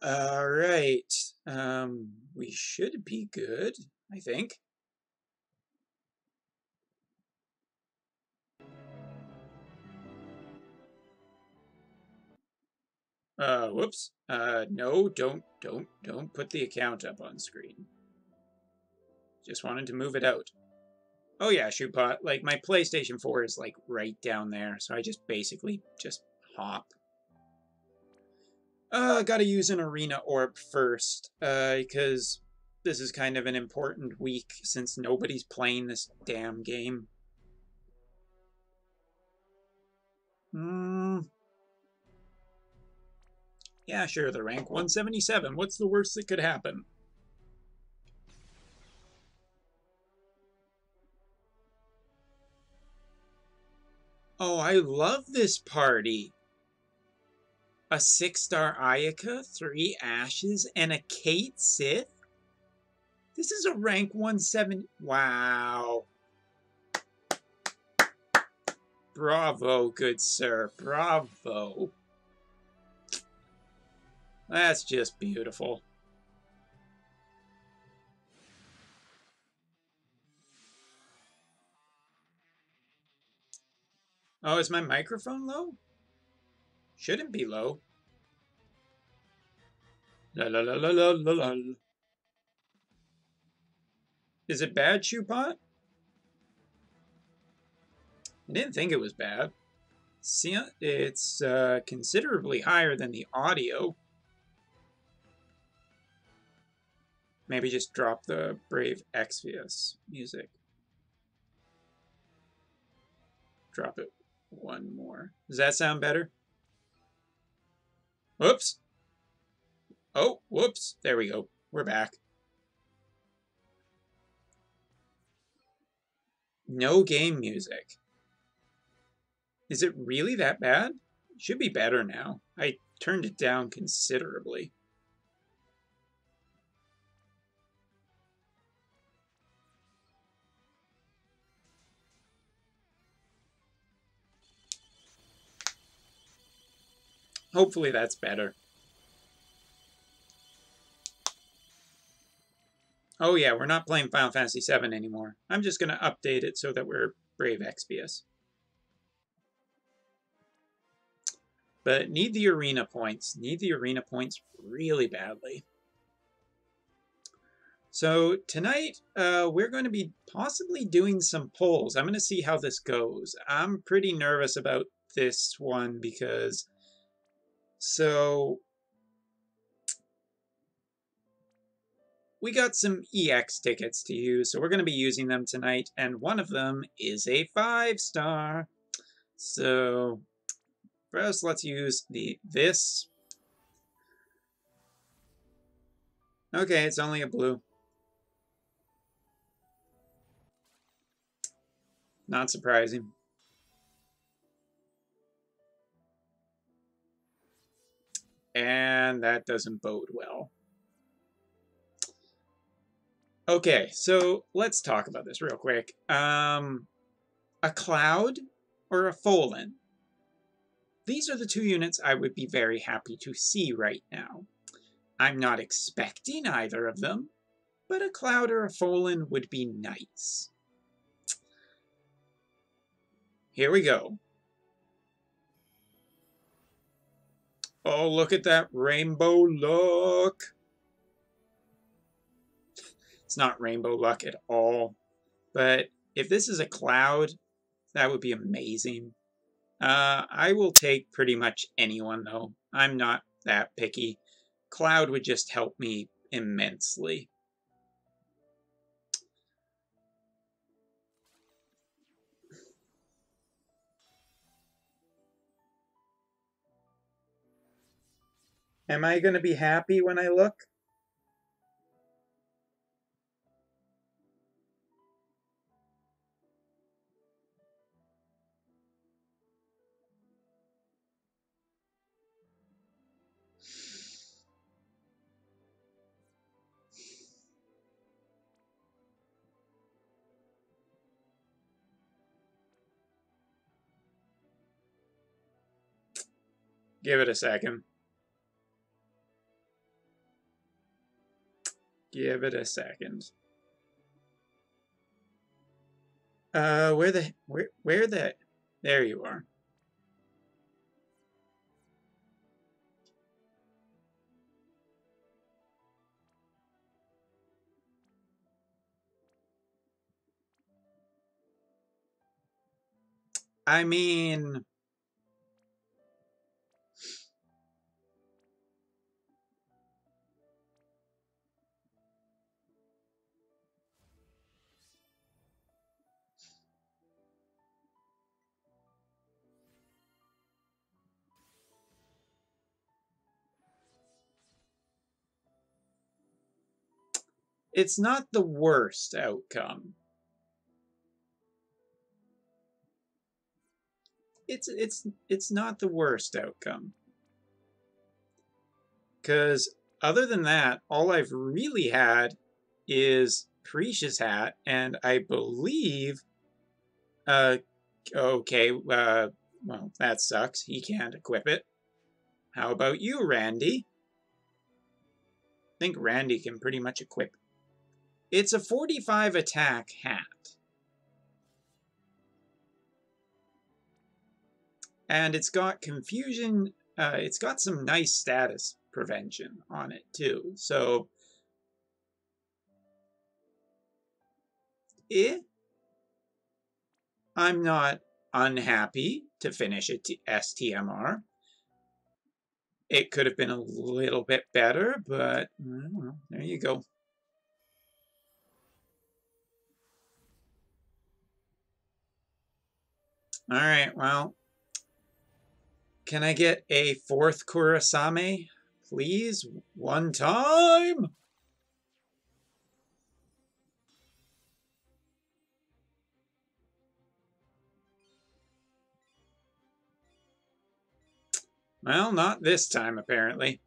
All right. We should be good, I think. Whoops. No, don't put the account up on screen. Just wanted to move it out. Oh yeah, Shootpot. Like my PlayStation 4 is like right down there, so I just basically just hop. Gotta use an arena orb first, because this is kind of an important week since nobody's playing this damn game. Hmm. Yeah, sure, the rank 177. What's the worst that could happen? Oh, I love this party. A 6-star Ayaka, 3 Ashes, and a Kate Sith? This is a rank 170. Wow. Bravo, good sir. Bravo. That's just beautiful. Oh, is my microphone low? Shouldn't be low. La la la la la la la. Is it bad, Shoepot? I didn't think it was bad. See, it's considerably higher than the audio. Maybe just drop the Brave Exvius music. Drop it one more. Does that sound better? Whoops. Oh, whoops. There we go. We're back. No game music. Is it really that bad? It should be better now. I turned it down considerably. Hopefully that's better. Oh yeah, we're not playing Final Fantasy VII anymore. I'm just going to update it so that we're Brave Exvius. But need the arena points. Need the arena points really badly. So tonight, we're going to be possibly doing some polls. I'm going to see how this goes. I'm pretty nervous about this one because... So... We got some EX tickets to use, so we're going to be using them tonight, and one of them is a 5-star. So first, let's use this. Okay, it's only a blue. Not surprising. And that doesn't bode well. Okay, so let's talk about this real quick. A Cloud or a Folan? These are the two units I would be very happy to see right now. I'm not expecting either of them, but a Cloud or a Folan would be nice. Here we go. Oh, look at that rainbow look. It's not rainbow luck at all. But if this is a Cloud, that would be amazing. I will take pretty much anyone, though. I'm not that picky. Cloud would just help me immensely. Am I going to be happy when I look? Give it a second. Give it a second. Where the, there you are. I mean, it's not the worst outcome. It's not the worst outcome. Because other than that, all I've really had is Prisha's hat, and I believe, okay, well, that sucks. He can't equip it. How about you, Randy? I think Randy can pretty much equip. It's a 45 attack hat. And it's got confusion, it's got some nice status prevention on it too. So, I'm not unhappy to finish it to STMR. It could have been a little bit better, but well, there you go. All right, well, can I get a 4th Kurasame, please? One time? Well, not this time, apparently.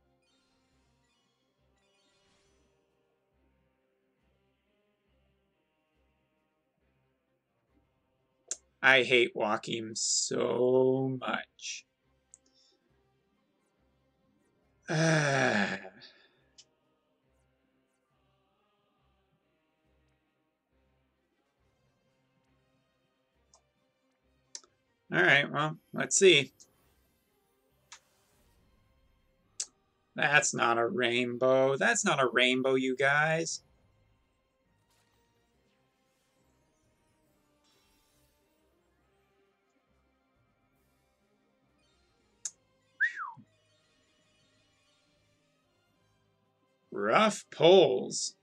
I hate Joachim so much. All right, well, let's see. That's not a rainbow. That's not a rainbow, you guys. Rough polls.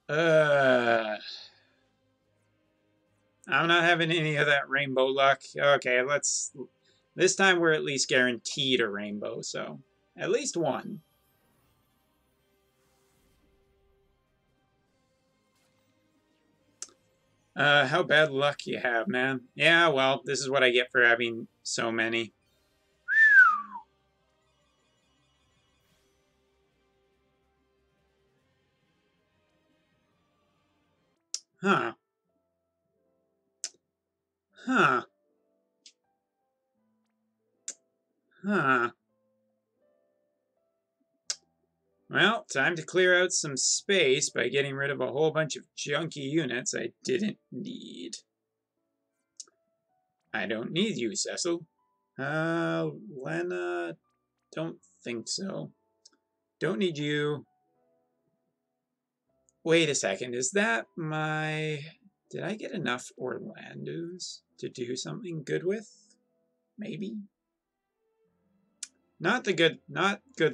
I'm not having any of that rainbow luck. Okay, let's... This time we're at least guaranteed a rainbow, so... At least one. How bad luck you have, man. Yeah, well, this is what I get for having so many. Huh. Huh. Huh. Well, time to clear out some space by getting rid of a whole bunch of junky units I didn't need. I don't need you, Cecil. Lena, don't think so. Don't need you. Wait a second, is that my... Did I get enough Orlandos to do something good with? Maybe? Not good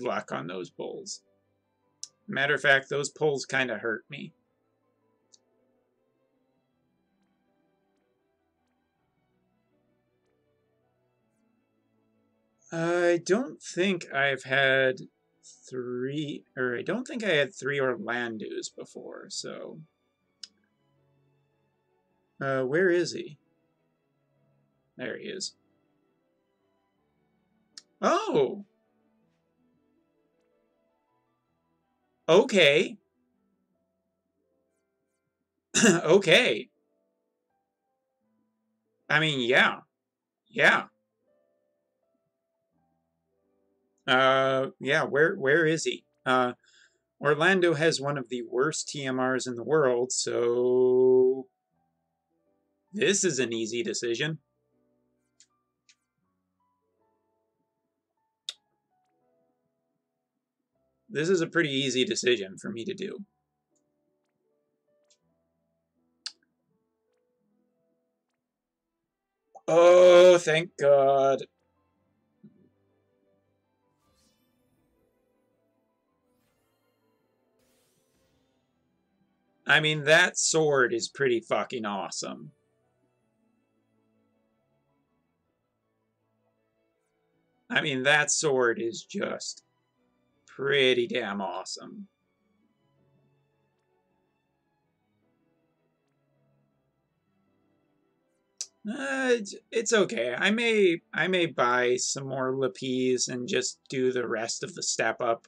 luck on those pulls. Matter of fact, those pulls kind of hurt me. I don't think I've had I don't think I had 3 Orlandos before, so... where is he? There he is. Oh! Okay. Okay. I mean, yeah. Yeah. Yeah, where is he? Orlando has one of the worst TMRs in the world, so this is an easy decision. This is a pretty easy decision for me to do. Oh, thank God. I mean, that sword is pretty fucking awesome. I mean, that sword is just pretty damn awesome. It's okay. I may buy some more lapis and just do the rest of the step up.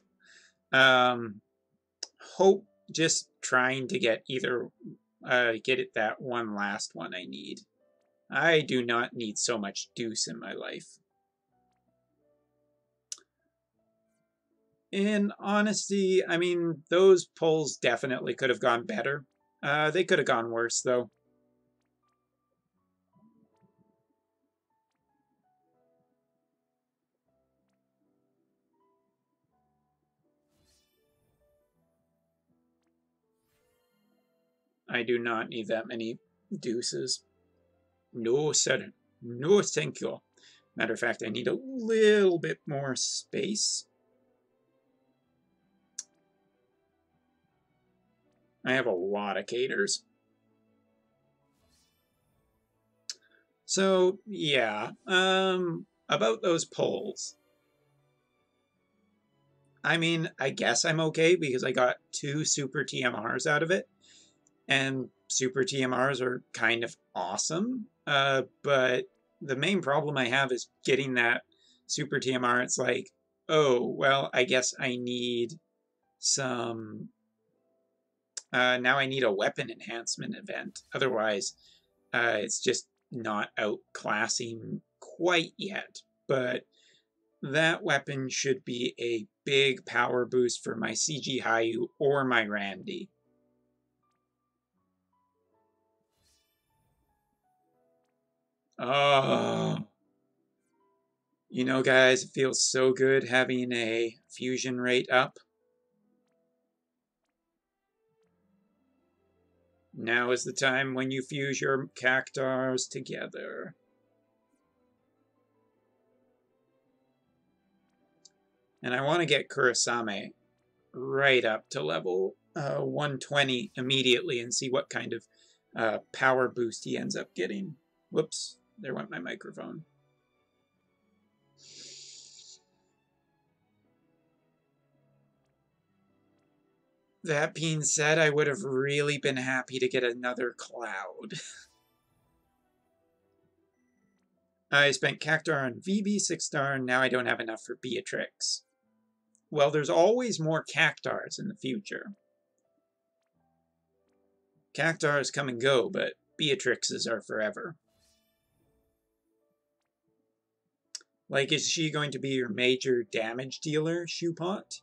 Um, hope just trying to get either get it that one last one I need. I do not need so much deuce in my life. In honesty, I mean, those pulls definitely could have gone better. They could have gone worse, though. I do not need that many deuces. No, sir. No, thank you. Matter of fact, I need a little bit more space. I have a lot of caters. So, yeah, about those polls. I mean, I guess I'm okay because I got 2 super TMRs out of it, and super TMRs are kind of awesome. But the main problem I have is getting that super TMR. It's like, oh, well, I guess I need some. Now I need a weapon enhancement event. Otherwise, it's just not outclassing quite yet. But that weapon should be a big power boost for my CG Hayu or my Randy. Oh, you know, guys, it feels so good having a fusion rate up. Now is the time when you fuse your cactars together. And I want to get Kurasame right up to level 120 immediately and see what kind of power boost he ends up getting. Whoops, there went my microphone. That being said, I would have really been happy to get another cloud. I spent Cactuar on VB 6-star, and now I don't have enough for Beatrix. Well, there's always more Cactars in the future. Cactars come and go, but Beatrixes are forever. Like, is she going to be your major damage dealer, Shoepot?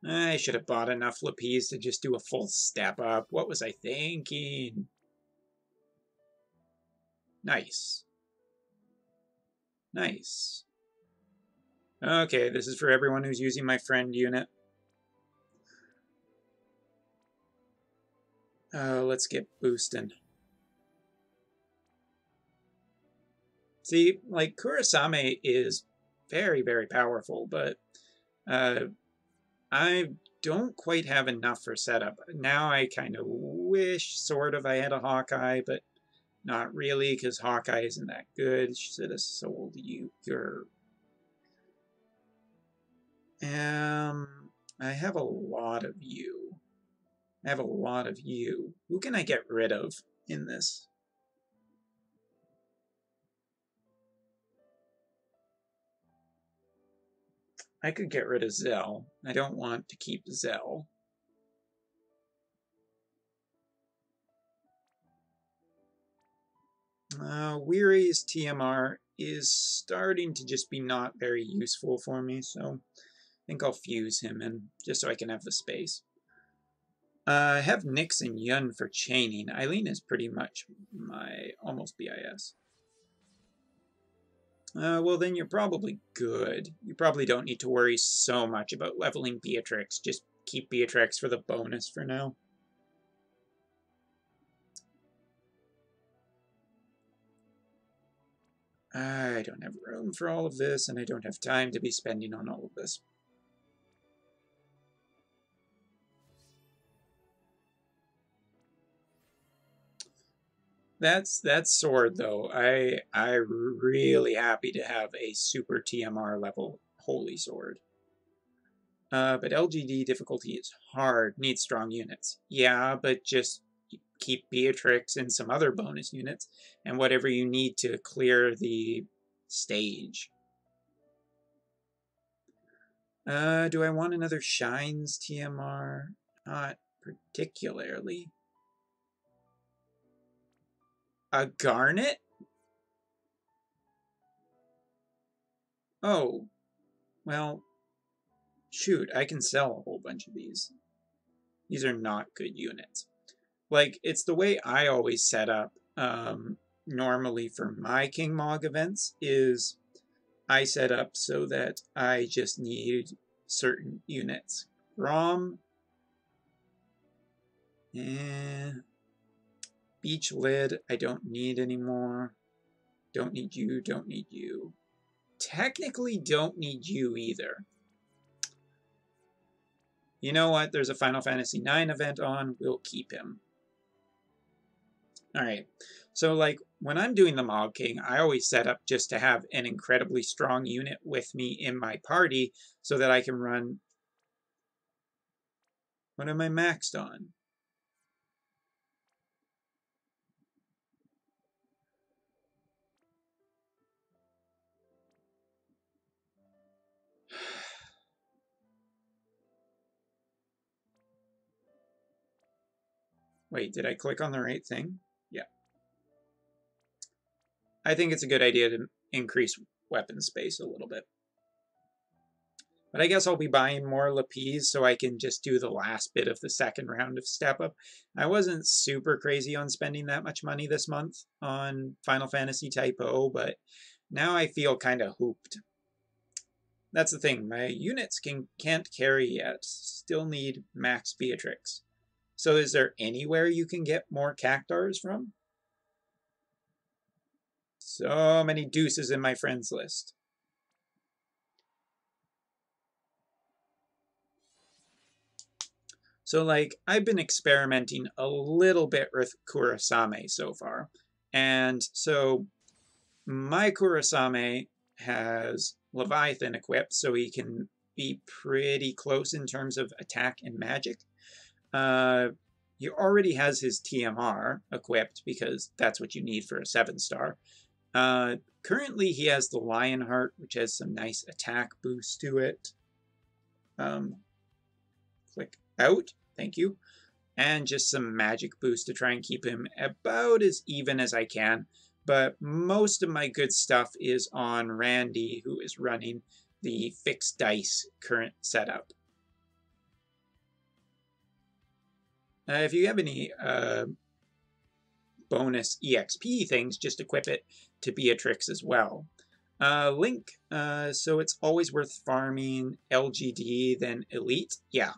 I should have bought enough lapis to just do a full step up. What was I thinking? Nice. Nice. Okay, this is for everyone who's using my friend unit. Let's get boosting. See, like, Kurasame is very, very powerful, but I don't quite have enough for setup. Now I kind of wish, sort of, I had a Hawkeye, but not really, because Hawkeye isn't that good. Should have sold you your... I have a lot of you. I have a lot of you. Who can I get rid of in this? I could get rid of Zell. I don't want to keep Zell. Weary's TMR is starting to just be not very useful for me, so I think I'll fuse him in, just so I can have the space. I have Nyx and Yun for chaining. Eileen is pretty much my almost BIS. Well, then you're probably good. You probably don't need to worry so much about leveling Beatrix. Just keep Beatrix for the bonus for now. I don't have room for all of this, and I don't have time to be spending on all of this. That's sword though. I'm really happy to have a super TMR level holy sword. But LGD difficulty is hard. Needs strong units. Yeah, but just keep Beatrix and some other bonus units, and whatever you need to clear the stage. Do I want another Shines TMR? Not particularly. A Garnet? Oh, well, shoot, I can sell a whole bunch of these. These are not good units. Like, it's the way I always set up normally for my King Mog events is I set up so that I just need certain units. Rom, Beach Lid, I don't need anymore. Don't need you, don't need you. Technically don't need you either. You know what? There's a Final Fantasy IX event on. We'll keep him. Alright. So, like, when I'm doing the Mog King, I always set up just to have an incredibly strong unit with me in my party so that I can run... What am I maxed on? Wait, did I click on the right thing? Yeah. I think it's a good idea to increase weapon space a little bit. But I guess I'll be buying more Lapis so I can just do the last bit of the second round of Step Up. I wasn't super crazy on spending that much money this month on Final Fantasy Type O, but now I feel kind of hooped. That's the thing, my units can't carry yet. Still need max Beatrix. So is there anywhere you can get more Cactuars from? So many deuces in my friends list. So, like, I've been experimenting a little bit with Kurasame so far. And so my Kurasame has Leviathan equipped, so he can be pretty close in terms of attack and magic. He already has his TMR equipped because that's what you need for a 7-star. Currently, he has the Lionheart, which has some nice attack boost to it. Click out, thank you. And just some magic boost to try and keep him about as even as I can. But most of my good stuff is on Randy, who is running the fixed dice current setup. If you have any bonus EXP things, just equip it to Beatrix as well. Link, so it's always worth farming LGD than Elite. Yeah.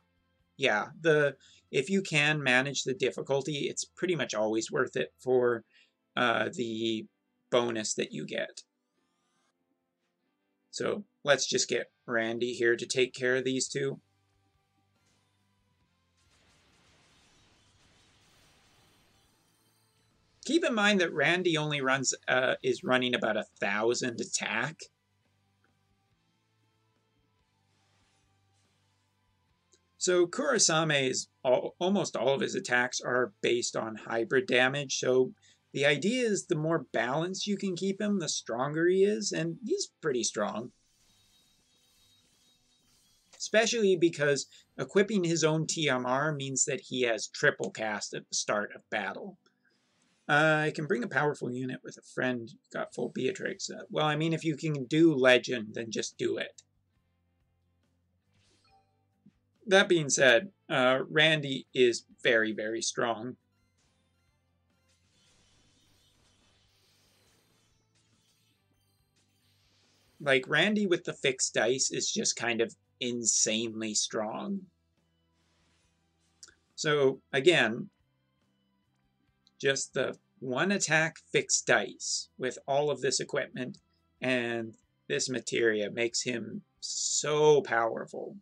If you can manage the difficulty, it's pretty much always worth it for the bonus that you get. So let's just get Randy here to take care of these two. Keep in mind that Randy only is running about 1,000 attack. So Kurasame's almost all of his attacks are based on hybrid damage. So the idea is the more balanced you can keep him, the stronger he is, and he's pretty strong. Especially because equipping his own TMR means that he has triple cast at the start of battle. I can bring a powerful unit with a friend. Got full Beatrix. Well, I mean, if you can do Legend, then just do it. That being said, Randy is very, very strong. Like, Randy with the fixed dice is just kind of insanely strong. So, again, just the one attack fixed dice with all of this equipment and this materia makes him so powerful.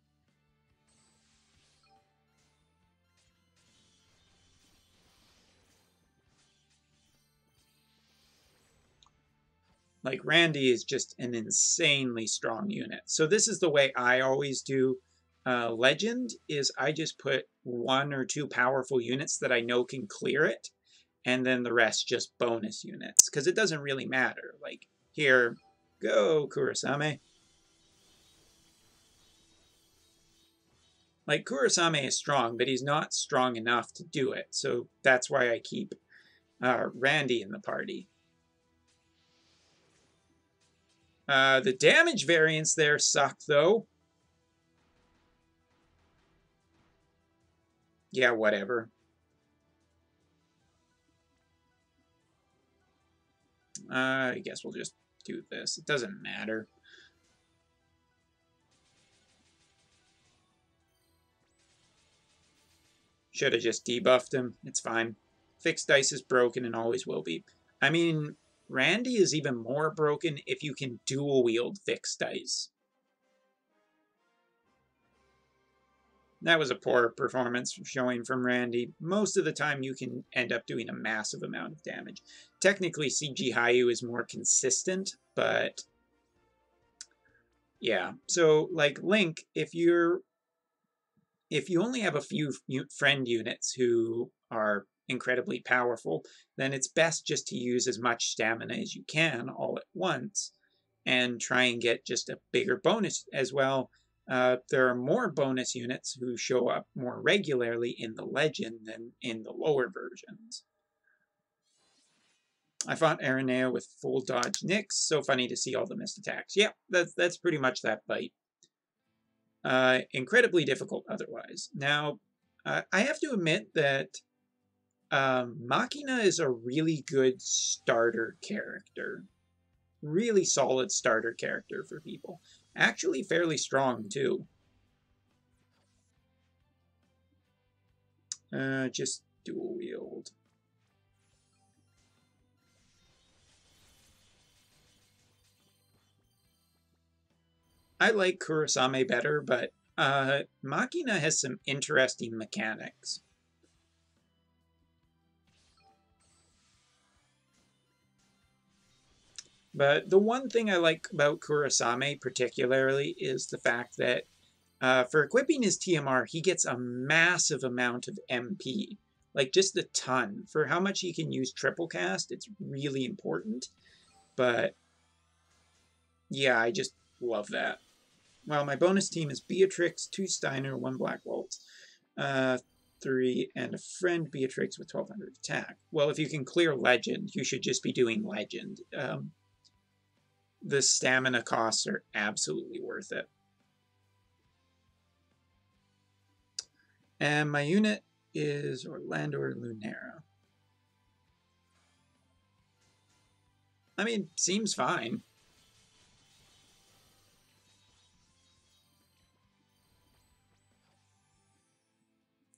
Like, Randy is just an insanely strong unit. So this is the way I always do Legend, is I just put 1 or 2 powerful units that I know can clear it, and then the rest just bonus units, because it doesn't really matter. Like, here, go Kurosame. Like, Kurosame is strong, but he's not strong enough to do it, so that's why I keep Randy in the party. The damage variants there suck, though. Yeah, whatever. I guess we'll just do this. It doesn't matter. Should have just debuffed him. It's fine. Fixed dice is broken and always will be. I mean, Randy is even more broken if you can dual wield fixed dice. That was a poor performance showing from Randy. Most of the time you can end up doing a massive amount of damage. Technically, CG Hayu is more consistent, but yeah. So, like Link, if you only have a few friend units who are incredibly powerful, then it's best just to use as much stamina as you can all at once and try and get just a bigger bonus as well. There are more bonus units who show up more regularly in the Legend than in the lower versions. I fought Aranea with full dodge Nyx. So funny to see all the missed attacks. Yep, that's pretty much that fight. Incredibly difficult otherwise. Now, I have to admit that Machina is a really good starter character. Really solid starter character for people. Actually fairly strong, too. Just dual wield. I like Kurosame better, but Machina has some interesting mechanics. But the one thing I like about Kurosame particularly is the fact that for equipping his TMR, he gets a massive amount of MP. Like, just a ton. For how much he can use triple cast, it's really important. But yeah, I just love that. Well, my bonus team is Beatrix, 2 Steiner, 1 Black Waltz, 3, and a friend Beatrix with 1200 attack. Well, if you can clear Legend, you should just be doing Legend. The stamina costs are absolutely worth it. And my unit is Orlando or Lunera. I mean, seems fine.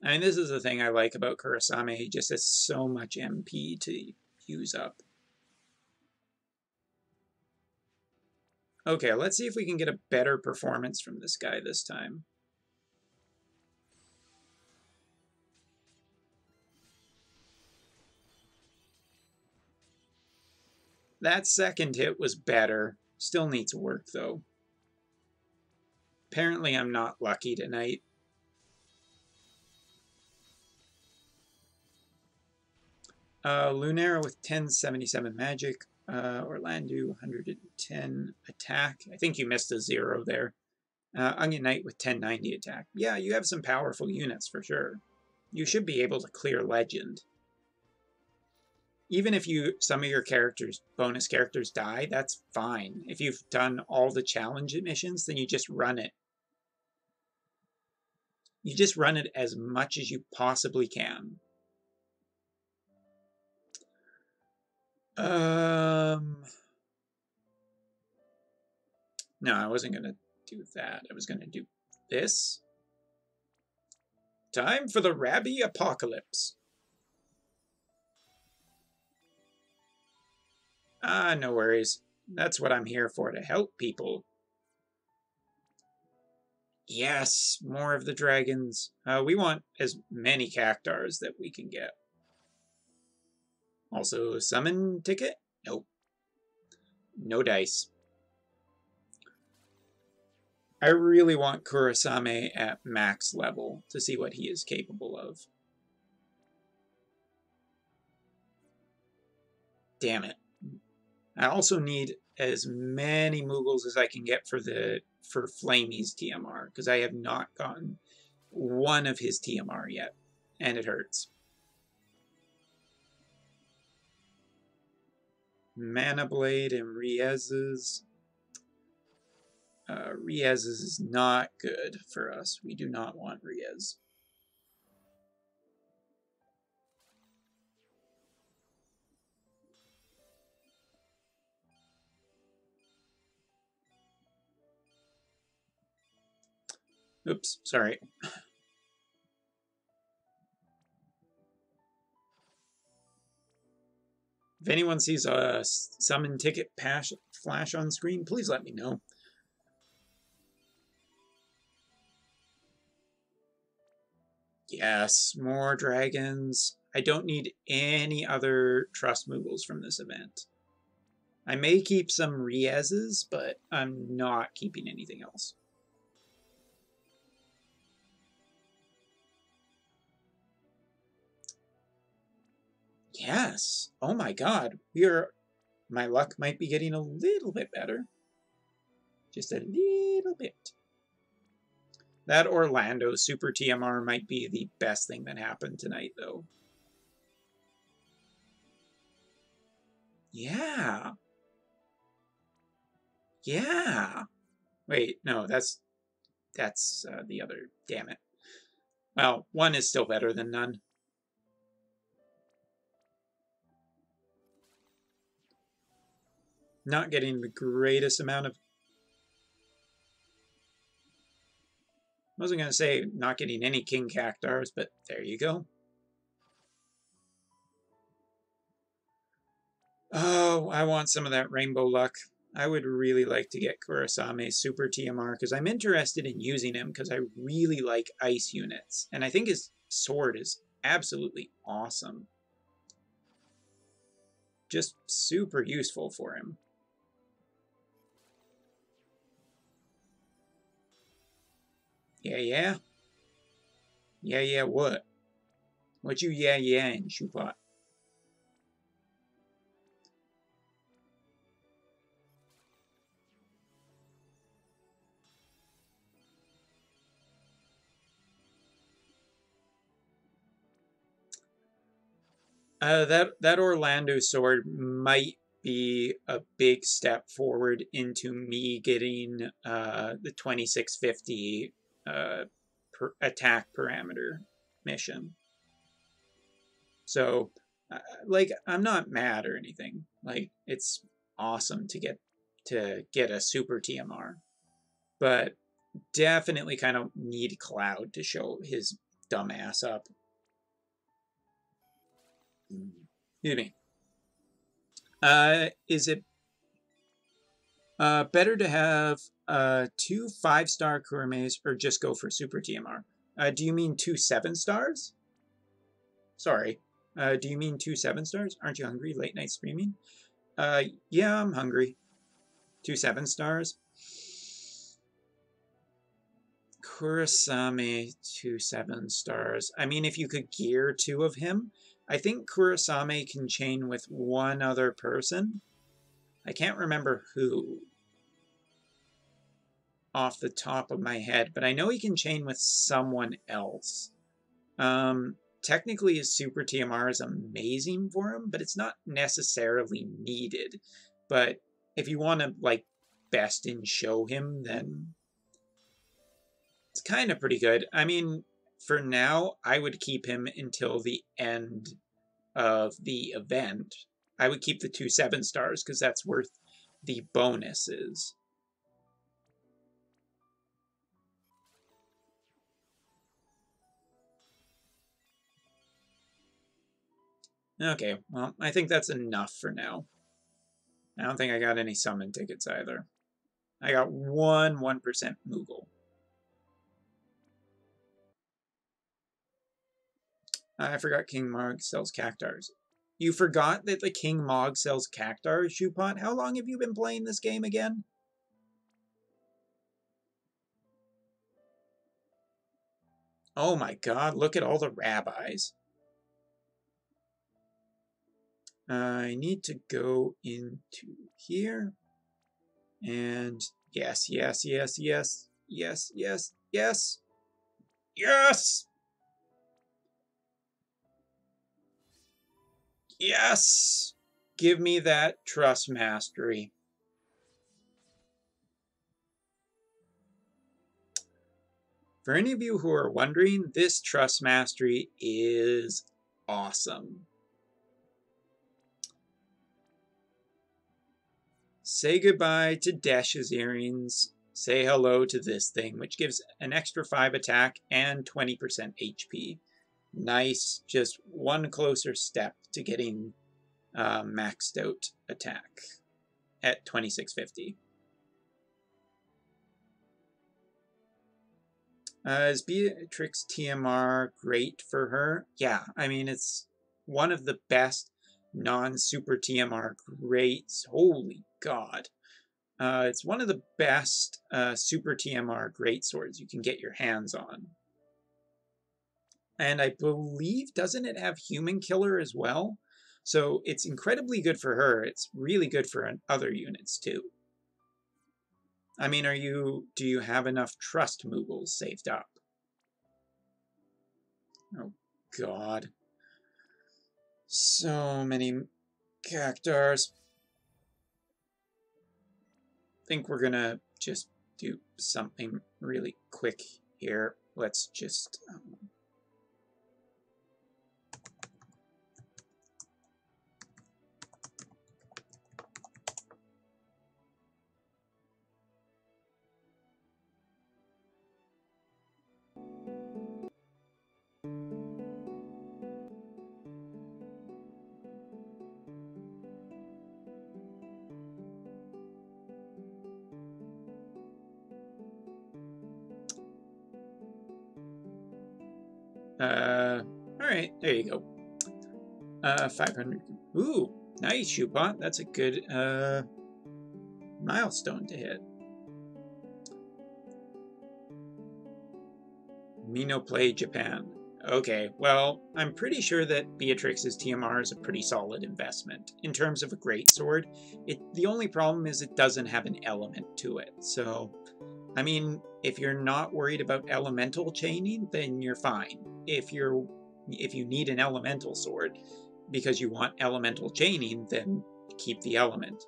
I mean, this is the thing I like about Kurosame. He just has so much MP to use up. Okay, let's see if we can get a better performance from this guy this time. That second hit was better. Still needs work, though. Apparently, I'm not lucky tonight. Lunera with 1077 magic. Orlando, 110 attack. I think you missed a 0 there. Onion Knight with 1090 attack. Yeah, you have some powerful units for sure. You should be able to clear Legend. even if some of your bonus characters die, that's fine. If you've done all the challenge missions, then you just run it. You just run it as much as you possibly can. No, I wasn't going to do that. I was going to do this. Time for the Rabby Apocalypse. Ah, no worries. That's what I'm here for, to help people. Yes, more of the dragons. We want as many Cactuars that we can get. Also, summon ticket? Nope. No dice. I really want Kurasame at max level to see what he is capable of. Damn it. I also need as many Moogles as I can get for Flamey's TMR, because I have not gotten one of his TMR yet, and it hurts. Mana Blade and Riez's. Riez's is not good for us. We do not want Riez. Oops, sorry. If anyone sees a summon ticket flash on screen, please let me know. Yes, more dragons. I don't need any other Trust Moogles from this event. I may keep some Riez's, but I'm not keeping anything else. Yes. Oh my god. My luck might be getting a little bit better. Just a little bit. That Orlando Super TMR might be the best thing that happened tonight, though. Yeah. Yeah. Wait, no, that's the other. Damn it. Well, one is still better than none. Not getting the greatest amount of... I wasn't going to say not getting any King Cactuars, but there you go. Oh, I want some of that rainbow luck. I would really like to get Kurasame's Super TMR because I'm interested in using him because I really like ice units. And I think his sword is absolutely awesome. Just super useful for him. Yeah, yeah? Yeah, yeah, what? What you yeah in, Shoepot? That Orlando sword might be a big step forward into me getting the 2650 attack parameter mission. So, like, I'm not mad or anything. Like, it's awesome to get a super TMR, but definitely kind of need Cloud to show his dumb ass up. Excuse me. Is it better to have 2 5-star Kurumes or just go for Super TMR? Do you mean 2 7-stars? Sorry. Do you mean 2 7-stars? Aren't you hungry? Late night streaming? Yeah, I'm hungry. 2 7-stars. Kurasame 2 7-stars. I mean, if you could gear 2 of him, I think Kurasame can chain with one other person. I can't remember who off the top of my head, but I know he can chain with someone else. technically his Super TMR is amazing for him, but it's not necessarily needed. But if you want to, like, best in show him, then it's kind of pretty good. I mean, for now, I would keep him until the end of the event. I would keep the 2 7-stars because that's worth the bonuses. Okay, well, I think that's enough for now. I don't think I got any summon tickets either. I got 1% Moogle. I forgot King Mog sells Cactuars. You forgot that the King Mog sells Cactuars, Shoepot? How long have you been playing this game again? Oh my god, look at all the rabbis. I need to go into here. And yes, yes, yes, yes, yes, yes, yes, yes! Yes! Give me that trust mastery. For any of you who are wondering, this trust mastery is awesome. Say goodbye to Dash's earrings. Say hello to this thing, which gives an extra 5 attack and 20% HP. Nice, just one closer step to getting maxed out attack at 2650. Is Beatrix TMR great for her? Yeah, I mean, it's one of the best non-super TMR greats. Holy God. It's one of the best super TMR greatswords you can get your hands on. And I believe, doesn't it have Human Killer as well? So it's incredibly good for her. It's really good for other units too. I mean, do you have enough trust Moogles saved up? Oh, God. So many Cactuars. I think we're gonna just do something really quick here. Let's just... Alright, there you go. 500. Ooh, nice, Shoepot. That's a good, milestone to hit. Mino play Japan. Okay, well, I'm pretty sure that Beatrix's TMR is a pretty solid investment. In terms of a greatsword, the only problem is it doesn't have an element to it. So, I mean, if you're not worried about elemental chaining, then you're fine. If you need an elemental sword because you want elemental chaining, then keep the element.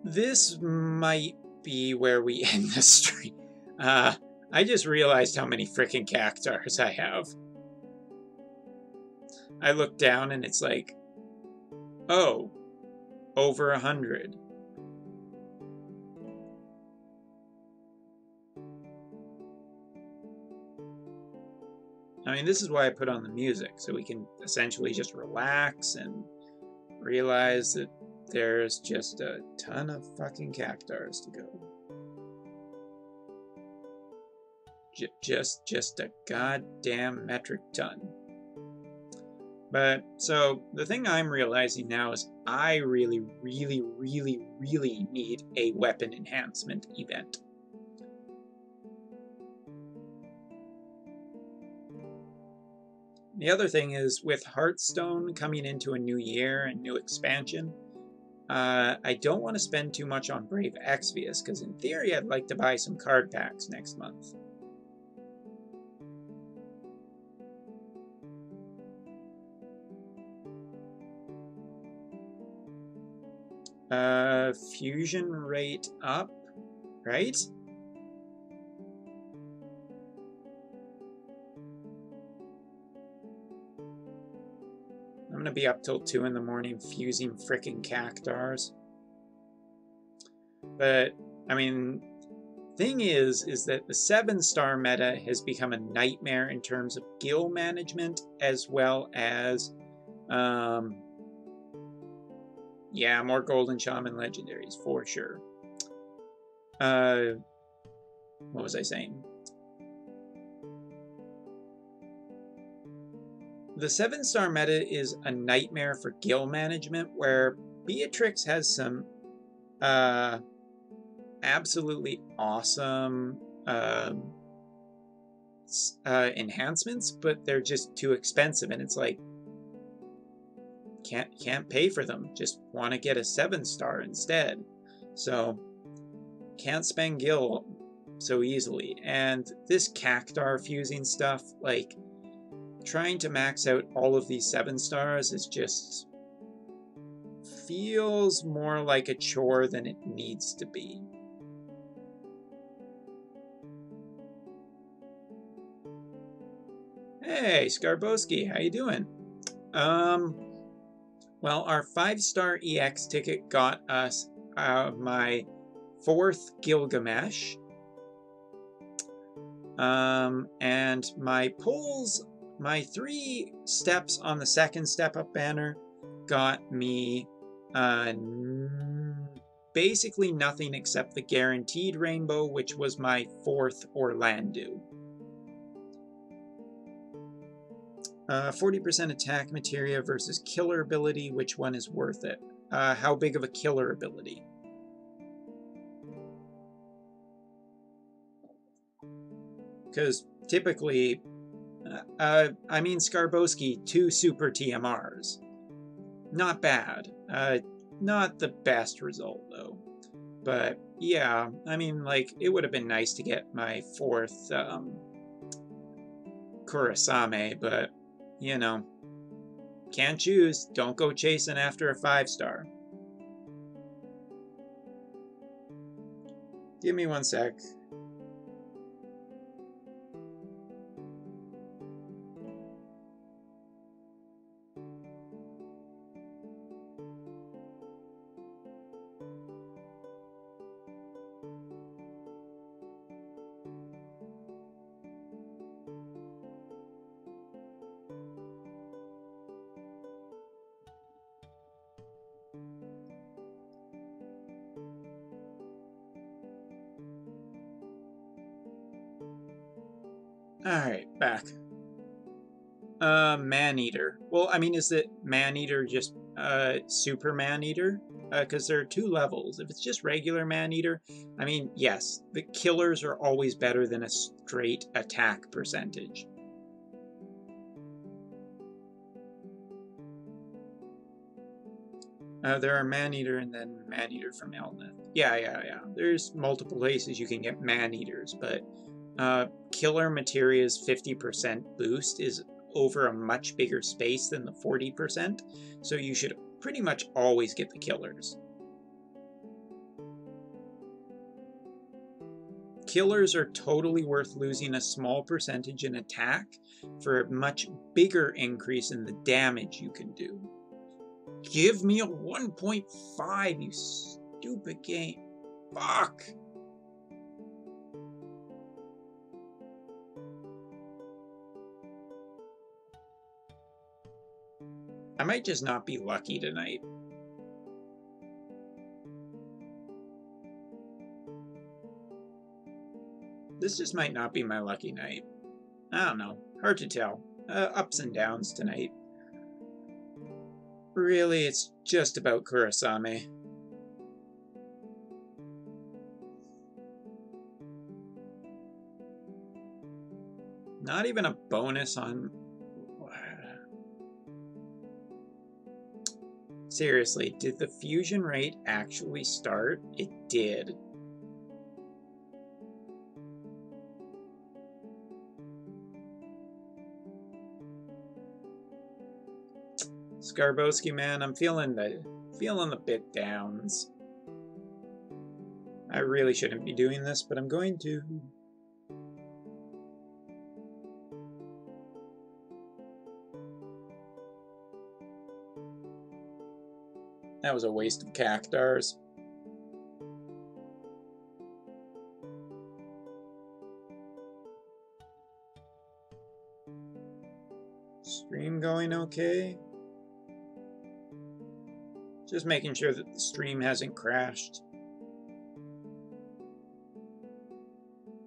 This might be where we end the stream. I just realized how many freaking Cactuars I have. I look down and it's like, oh, over 100. I mean, this is why I put on the music, so we can essentially just relax and realize that there's just a ton of fucking Cactuars to go. Just a goddamn metric ton. But, so, the thing I'm realizing now is I really need a weapon enhancement event. The other thing is, with Hearthstone coming into a new year and new expansion, I don't want to spend too much on Brave Exvius, because in theory I'd like to buy some card packs next month. Fusion rate up, right? I'm gonna be up till 2 in the morning fusing frickin' Cactuars. But, I mean, thing is that the 7-star meta has become a nightmare in terms of guild management, as well as, yeah, more Golden Shaman legendaries, for sure. What was I saying? The 7-star meta is a nightmare for guild management, where Beatrix has some absolutely awesome enhancements, but they're just too expensive, and it's like, can't pay for them. Just want to get a 7-star instead. So can't spend gil so easily. And this Cactuar fusing stuff, like, trying to max out all of these 7-stars is just feels more like a chore than it needs to be. Hey, Skarbowski, how you doing? Well, our 5-star EX ticket got us my 4th Gilgamesh. And my pulls, my 3 steps on the 2nd step-up banner got me basically nothing except the guaranteed rainbow, which was my 4th Orlandu. 40% attack materia versus killer ability. Which one is worth it? How big of a killer ability? Because typically, I mean, Skarbowski, 2 super TMRs. Not bad. Not the best result, though. But, yeah, I mean, like, it would have been nice to get my 4th Kurasame, but, you know, can't choose. Don't go chasing after a 5-star. Give me 1 sec. Alright, back. Man-Eater. Well, I mean, is it Man-Eater just super Man-Eater? Because there are 2 levels. If it's just regular Man-Eater, I mean, yes, the killers are always better than a straight attack percentage. There are Man-Eater and then Man-Eater from Elneth. Yeah. There's multiple places you can get Man-Eaters, but killer materia's 50% boost is over a much bigger space than the 40%, so you should pretty much always get the killers. Killers are totally worth losing a small percentage in attack for a much bigger increase in the damage you can do. Give me a 1.5, you stupid game. Fuck! I might just not be lucky tonight. This just might not be my lucky night. I don't know. Hard to tell. Ups and downs tonight. Really, it's just about Kurasame. Not even a bonus on... Seriously, did the fusion rate actually start? It did. Skarbowski, man, I'm feeling the bit downs. I really shouldn't be doing this, but I'm going to. That was a waste of cactars. Stream going okay? Just making sure that the stream hasn't crashed.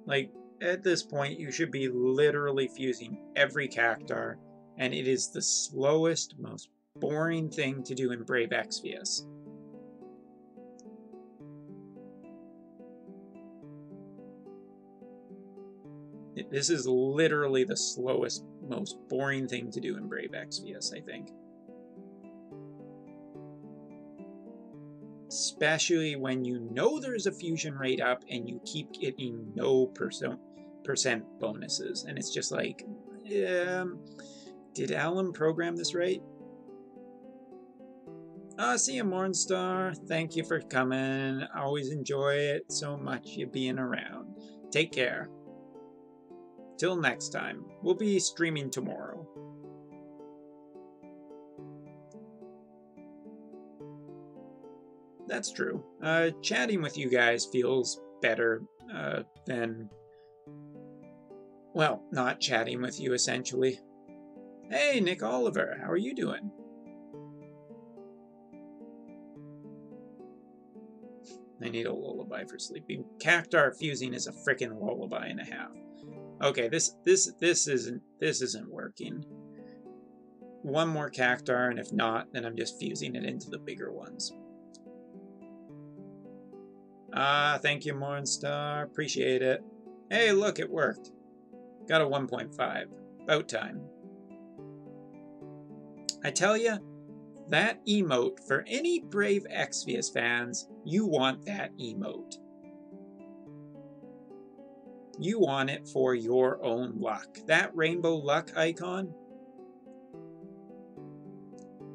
Like, at this point, you should be literally fusing every cactar, and it is the slowest, most boring thing to do in Brave Exvius. This is literally the slowest, most boring thing to do in Brave Exvius, I think. Especially when you know there's a fusion rate up and you keep getting no percent bonuses. And it's just like, did Alan program this right? See you, Mornstar. Thank you for coming. I always enjoy it so much, you being around. Take care. Till next time. We'll be streaming tomorrow. That's true. Chatting with you guys feels better than, well, not chatting with you, essentially. Hey, Nick Oliver, how are you doing? I need a lullaby for sleeping. Cactuar fusing is a frickin' lullaby and a half. Okay, this isn't working. One more cactuar, and if not, then I'm just fusing it into the bigger ones. Thank you, Mornstar. Appreciate it. Hey, look, it worked. Got a 1.5. About time. I tell ya, that emote, for any Brave Exvius fans, you want that emote. You want it for your own luck. That rainbow luck icon?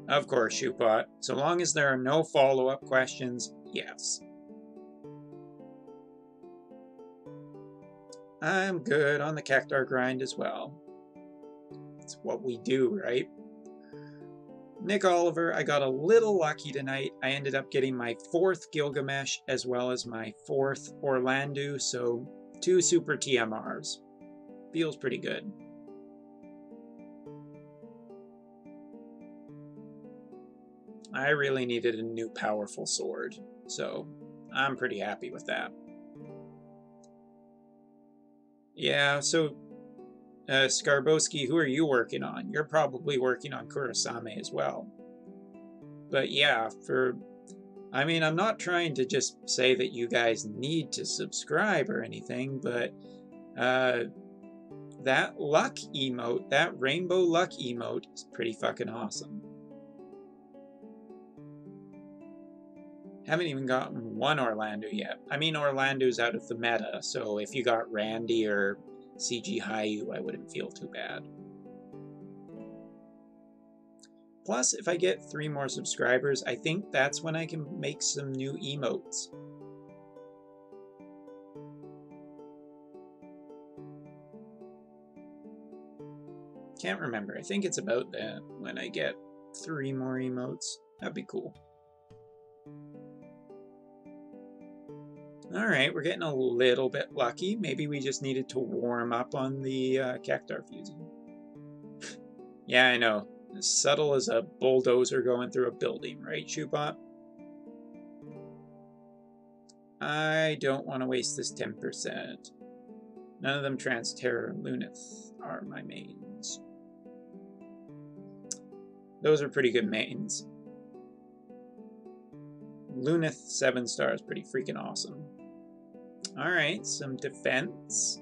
Of course, Shoepot. So long as there are no follow-up questions, yes. I'm good on the cactuar grind as well. It's what we do, right? Nick Oliver, I got a little lucky tonight. I ended up getting my 4th Gilgamesh as well as my 4th Orlandu, so 2 super TMRs. Feels pretty good. I really needed a new powerful sword, so I'm pretty happy with that. Yeah, so Skarbowski, who are you working on? You're probably working on Kurasame as well. But yeah, I mean, I'm not trying to just say that you guys need to subscribe or anything, but that luck emote, that rainbow luck emote is pretty fucking awesome. Haven't even gotten one Orlandu yet. I mean, Orlandu's out of the meta, so if you got Randy or CG Hayu, I wouldn't feel too bad. Plus, if I get 3 more subscribers, I think that's when I can make some new emotes. Can't remember. I think it's about that when I get 3 more emotes. That'd be cool. Alright, we're getting a little bit lucky. Maybe we just needed to warm up on the cactuar fusing. Yeah, I know. As subtle as a bulldozer going through a building, right, Shoebot? I don't want to waste this 10%. None of them Trans-Terror and Lunith are my mains. Those are pretty good mains. Lunith 7-star is pretty freaking awesome. Alright, some defense.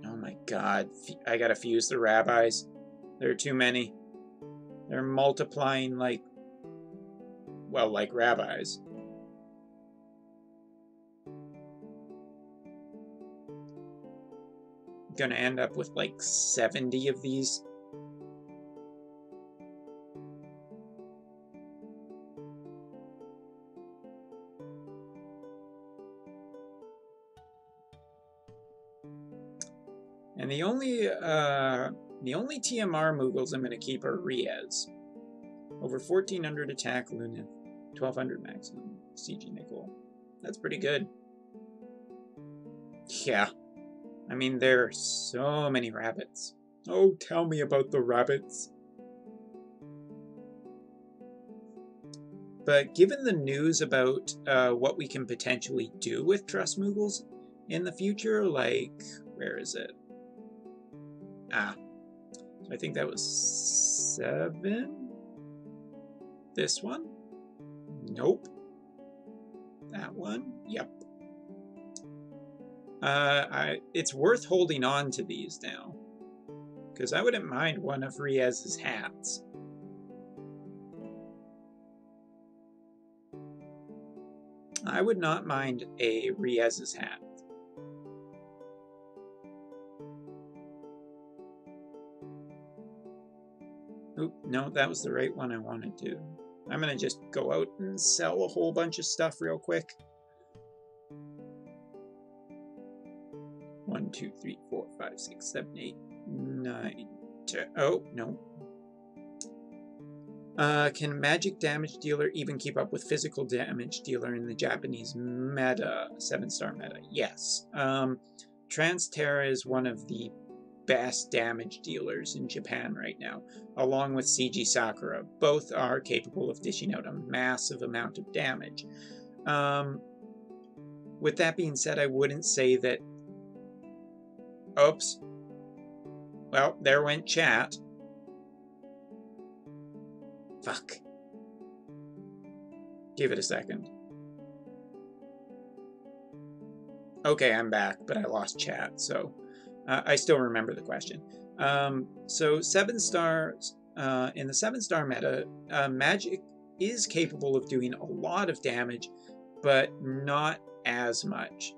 Oh my god, I gotta fuse the rabbis. There are too many. They're multiplying like, well, like rabbis. Gonna end up with like 70 of these. And the only TMR Moogles I'm gonna keep are Riez. Over 1400 attack, Lunith, 1200 maximum CG Nickel. That's pretty good. Yeah. I mean, there are so many rabbits. Oh, tell me about the rabbits. But given the news about what we can potentially do with Trust Moogles in the future, like, where is it? Ah, so I think that was 7. This one? Nope. That one? Yep. It's worth holding on to these now, because I wouldn't mind one of Riez's hats. I would not mind a Riez's hat. Oop, no, that was the right one I wanted to. I'm gonna just go out and sell a whole bunch of stuff real quick. 1, 2, 3, 4, 5, 6, 7, 8, 9, 10. Oh, no. Can magic damage dealer even keep up with physical damage dealer in the Japanese meta, 7-star meta? Yes. Trans-Terra is one of the best damage dealers in Japan right now, along with CG Sakura. Both are capable of dishing out a massive amount of damage. With that being said, I wouldn't say that... Oops. Well, there went chat. Fuck. Give it a second. Okay, I'm back, but I lost chat, so I still remember the question. So 7 stars, in the 7-star meta, magic is capable of doing a lot of damage, but not as much.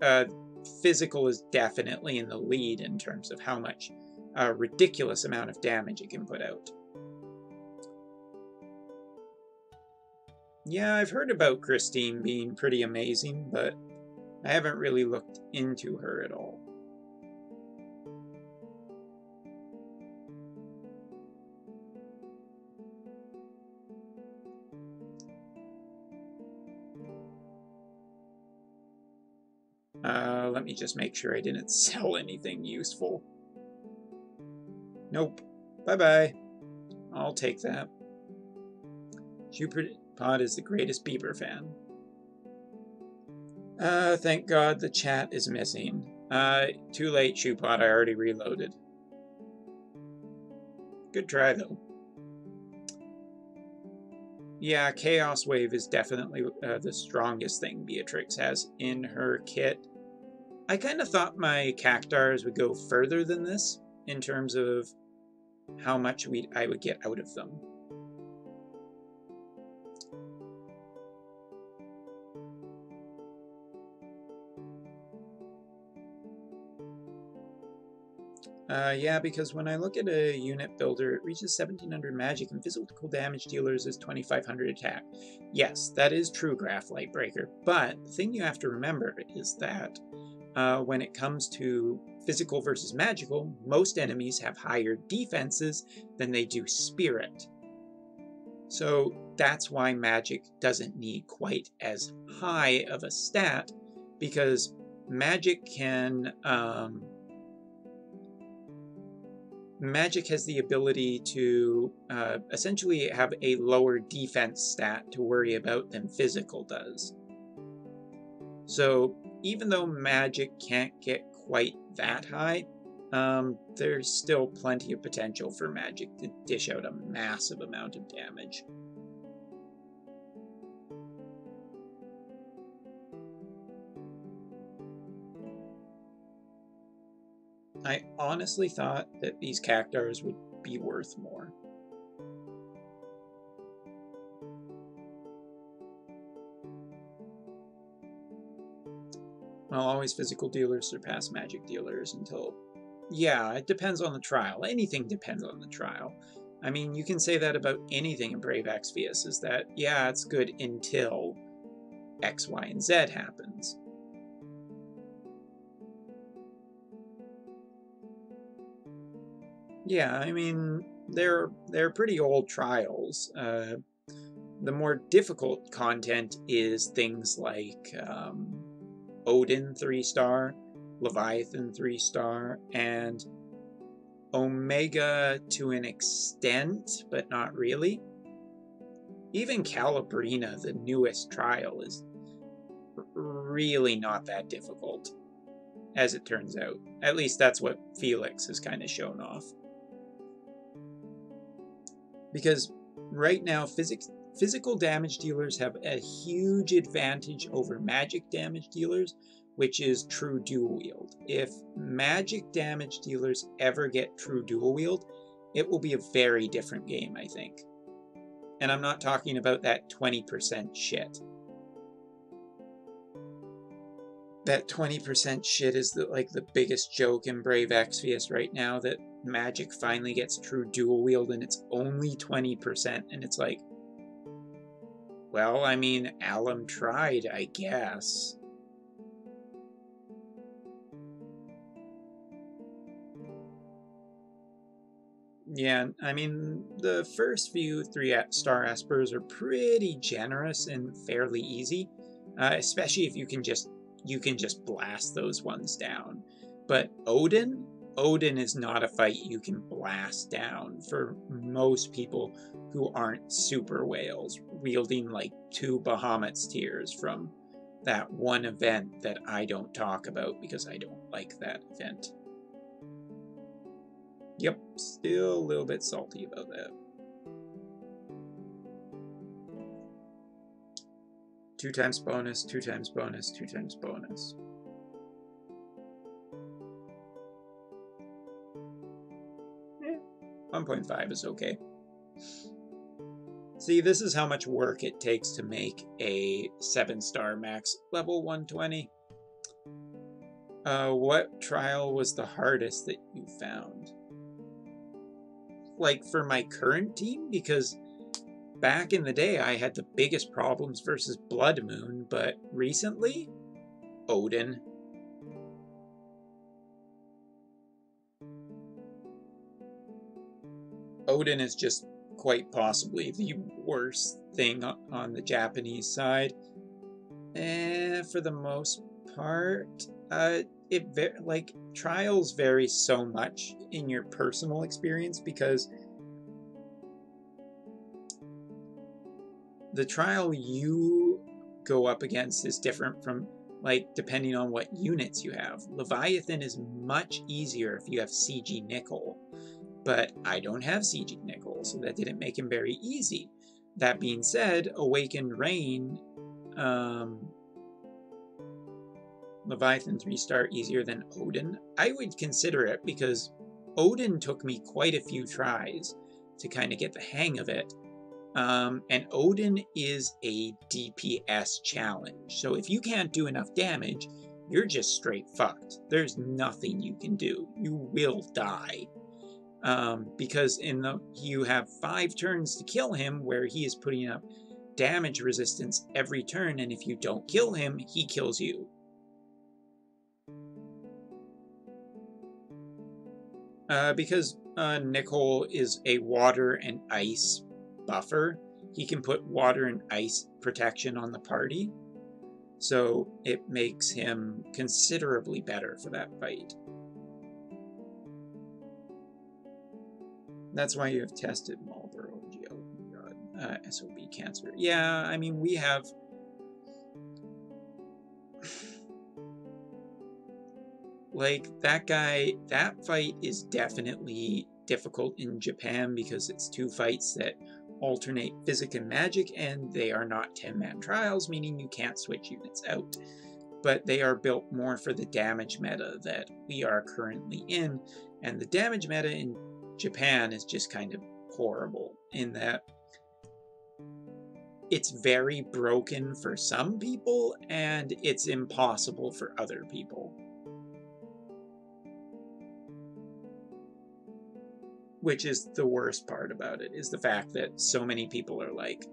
Physical is definitely in the lead in terms of how much ridiculous amount of damage it can put out. Yeah, I've heard about Christine being pretty amazing, but I haven't really looked into her at all. Let me just make sure I didn't sell anything useful. Nope. Bye-bye. I'll take that. Pod is the greatest Bieber fan. Thank God the chat is missing. Too late, Shoepod. I already reloaded. Good try, though. Yeah, Chaos Wave is definitely the strongest thing Beatrix has in her kit. I kind of thought my Cactuars would go further than this in terms of how much I would get out of them. Yeah, because when I look at a unit builder, it reaches 1700 magic and physical damage dealers is 2500 attack. Yes, that is true, Graph Lightbreaker, but the thing you have to remember is that when it comes to physical versus magical, most enemies have higher defenses than they do spirit. So that's why magic doesn't need quite as high of a stat, because magic can... magic has the ability to essentially have a lower defense stat to worry about than physical does. So even though magic can't get quite that high, there's still plenty of potential for magic to dish out a massive amount of damage. I honestly thought that these Cactuars would be worth more. Well, always physical dealers surpass magic dealers until... Yeah, it depends on the trial. Anything depends on the trial. I mean, you can say that about anything in Brave Exvius, is that, yeah, it's good until X, Y, and Z happens. Yeah, I mean, they're pretty old trials. The more difficult content is things like Odin 3-star, Leviathan 3-star, and Omega to an extent, but not really. Even Calabrina, the newest trial, is really not that difficult, as it turns out. At least that's what Felix has kind of shown off. Because right now, physical damage dealers have a huge advantage over magic damage dealers, which is true dual wield. If magic damage dealers ever get true dual wield, it will be a very different game, I think. And I'm not talking about that 20% shit. That 20% shit is the biggest joke in Brave Exvius right now, that magic finally gets true dual wield and it's only 20%, and it's like, well, I mean, Alum tried, I guess. Yeah, I mean, the first few 3-star Espers are pretty generous and fairly easy, especially if you can just blast those ones down. But Odin is not a fight you can blast down for most people who aren't super whales, wielding like 2 Bahamut's Tears from that one event that I don't talk about because I don't like that event. Yep, still a little bit salty about that. 2 times bonus, 2 times bonus, 2 times bonus. Yeah, 1.5 is okay. See, this is how much work it takes to make a 7-star max level 120. What trial was the hardest that you found? Like, for my current team? Because back in the day, I had the biggest problems versus Blood Moon, but recently, Odin. Odin is just quite possibly the worst thing on the Japanese side. For the most part, trials vary so much in your personal experience, because the trial you go up against is different from, depending on what units you have. Leviathan is much easier if you have CG Nickel, but I don't have CG Nickel, so that didn't make him very easy. That being said, Awakened Rain, Leviathan 3-star easier than Odin? I would consider it, because Odin took me quite a few tries to kind of get the hang of it. And Odin is a DPS challenge, so if you can't do enough damage, you're just straight fucked. There's nothing you can do. You will die. Because you have 5 turns to kill him, where he is putting up damage resistance every turn, and if you don't kill him, he kills you. Because Nickel is a water and ice buffer, he can put water and ice protection on the party, so it makes him considerably better for that fight. That's why you have tested Marlboro GL. SOB cancer. Yeah, I mean, we have... Like, that guy, that fight is definitely difficult in Japan because it's 2 fights that alternate physic and magic, and they are not 10-man trials, meaning you can't switch units out. But they are built more for the damage meta that we are currently in, and the damage meta in Japan is just kind of horrible in that it's very broken for some people, and it's impossible for other people. Which is the worst part about it, is the fact that so many people are like,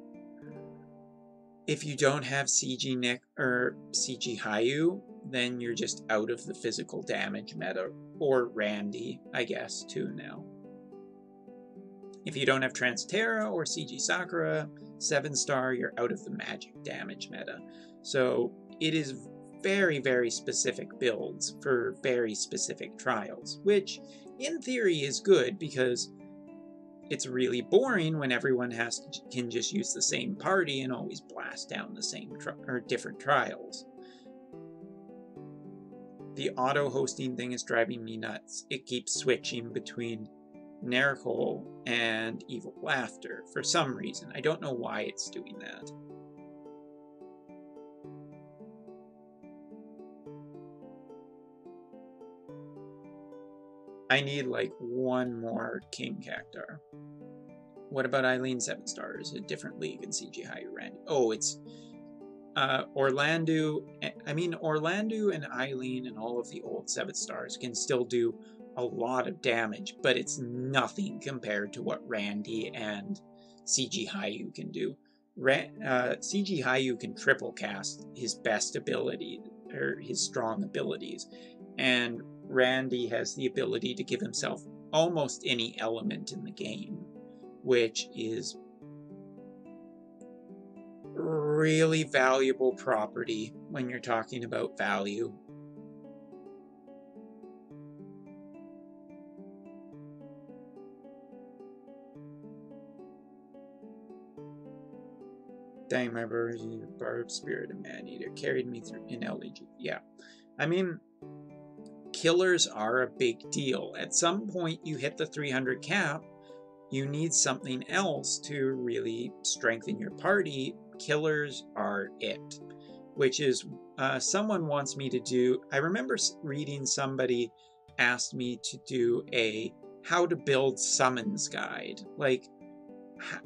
if you don't have CG Nick or CG Hayu, then you're just out of the physical damage meta, or Randy, I guess, too now. If you don't have Transtera or CG Sakura, 7-star, you're out of the magic damage meta. So it is very, very specific builds for very specific trials, which in theory is good because it's really boring when everyone can just use the same party and always blast down the same or different trials. The auto-hosting thing is driving me nuts. It keeps switching between Nerkle and Evil Laughter for some reason. I don't know why it's doing that. I need like 1 more King Cactuar. What about Eileen 7-star? Is it a different league in CG Hayu Randy? Oh, it's Orlando. I mean, Orlando and Eileen and all of the old 7-stars can still do a lot of damage, but it's nothing compared to what Randy and CG Hayu can do. CG Hayu can triple cast his best ability, or his strong abilities, and Randy has the ability to give himself almost any element in the game, which is really valuable property when you're talking about value. Dang, my Barb Spirit and Man-Eater carried me through in LEG. Yeah. I mean, killers are a big deal. At some point, you hit the 300 cap, you need something else to really strengthen your party. Killers are it. Which is, someone wants me to do... I remember reading somebody asked me to do a how to build summons guide. Like,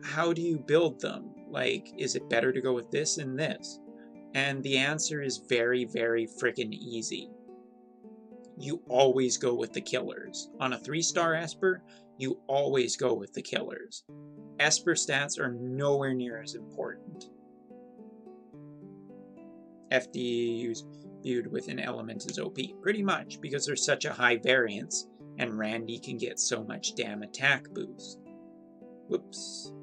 how do you build them? Like, is it better to go with this and this? And the answer is very, very freaking easy. You always go with the killers. On a 3-star Esper, you always go with the killers. Esper stats are nowhere near as important. FD viewed with an element is OP. Pretty much, because there's such a high variance, and Randy can get so much damn attack boost. Whoops.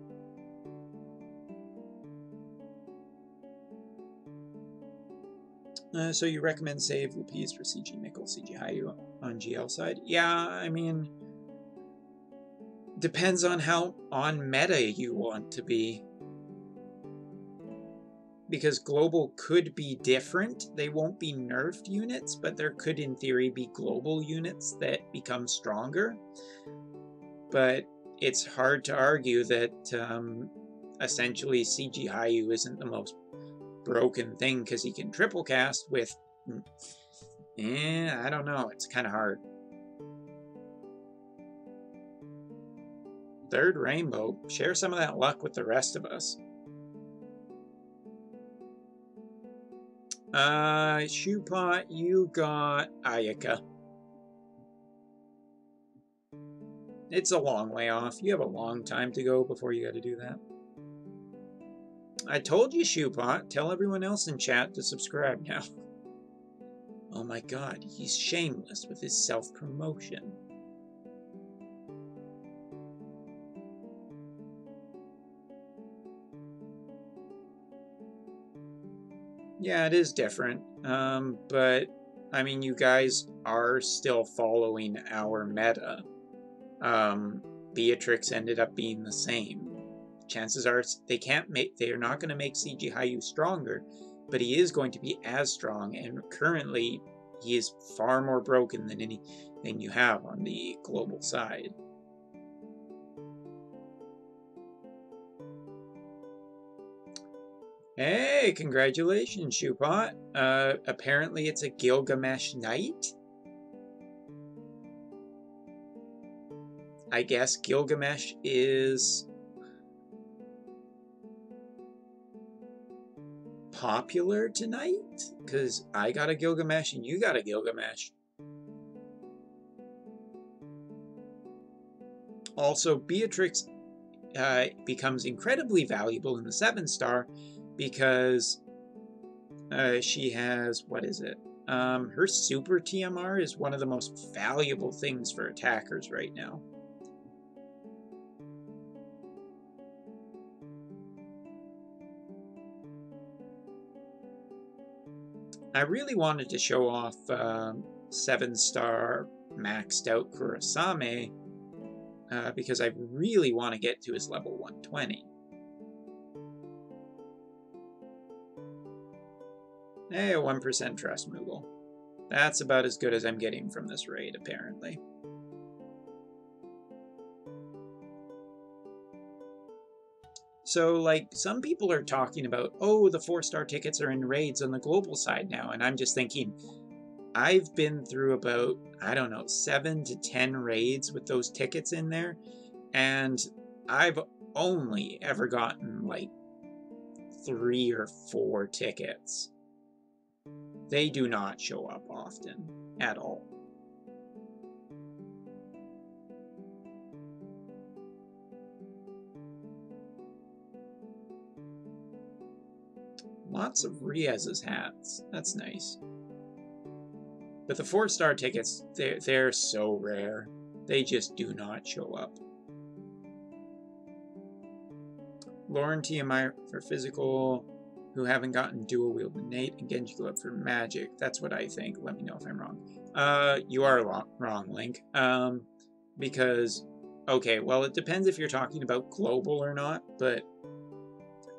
So you recommend save Lapis for CG Nickel, CG Hayu on GL side? Yeah, I mean, depends on how on meta you want to be. Because global could be different. They won't be nerfed units, but there could in theory be global units that become stronger. But it's hard to argue that essentially CG Hayu isn't the most broken thing because he can triple cast with... I don't know. It's kind of hard. Third Rainbow. Share some of that luck with the rest of us. Shoepot, you got Ayaka. It's a long way off. You have a long time to go before you got to do that. I told you, Shoepot. Tell everyone else in chat to subscribe now. Oh my god, he's shameless with his self-promotion. Yeah, it is different. But, I mean, you guys are still following our meta. Beatrix ended up being the same. Chances are they're not going to make CG Hayu stronger, but he is going to be as strong, and currently he is far more broken than anything you have on the global side. Hey, congratulations, Shoepot. Apparently it's a Gilgamesh Knight? I guess Gilgamesh is popular tonight? Because I got a Gilgamesh and you got a Gilgamesh. Also, Beatrix becomes incredibly valuable in the 7-star because she has, what is it? Her super TMR is one of the most valuable things for attackers right now. I really wanted to show off 7-star maxed out Kurosame because I really want to get to his level 120. Hey, a 1% trust Moogle. That's about as good as I'm getting from this raid, apparently. So, like, some people are talking about, oh, the 4-star tickets are in raids on the global side now, and I'm just thinking, I've been through about, I don't know, 7 to 10 raids with those tickets in there, and I've only ever gotten, like, 3 or 4 tickets. They do not show up often, at all. Lots of Riez's hats. That's nice. But the 4-star tickets, they're so rare. They just do not show up. Lauren TMI for physical, who haven't gotten dual wield Nate and Genji Glove for magic. That's what I think. Let me know if I'm wrong. You are wrong, Link. Because, okay, well, it depends if you're talking about global or not, but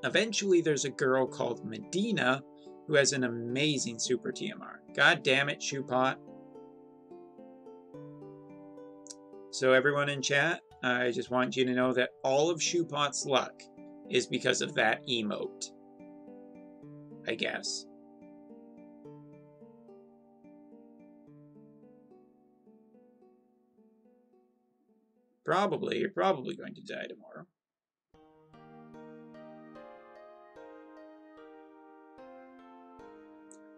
eventually there's a girl called Medina who has an amazing super TMR. God damn it, Shoepot. So everyone in chat, I just want you to know that all of Shoepot's luck is because of that emote. I guess. Probably. You're probably going to die tomorrow.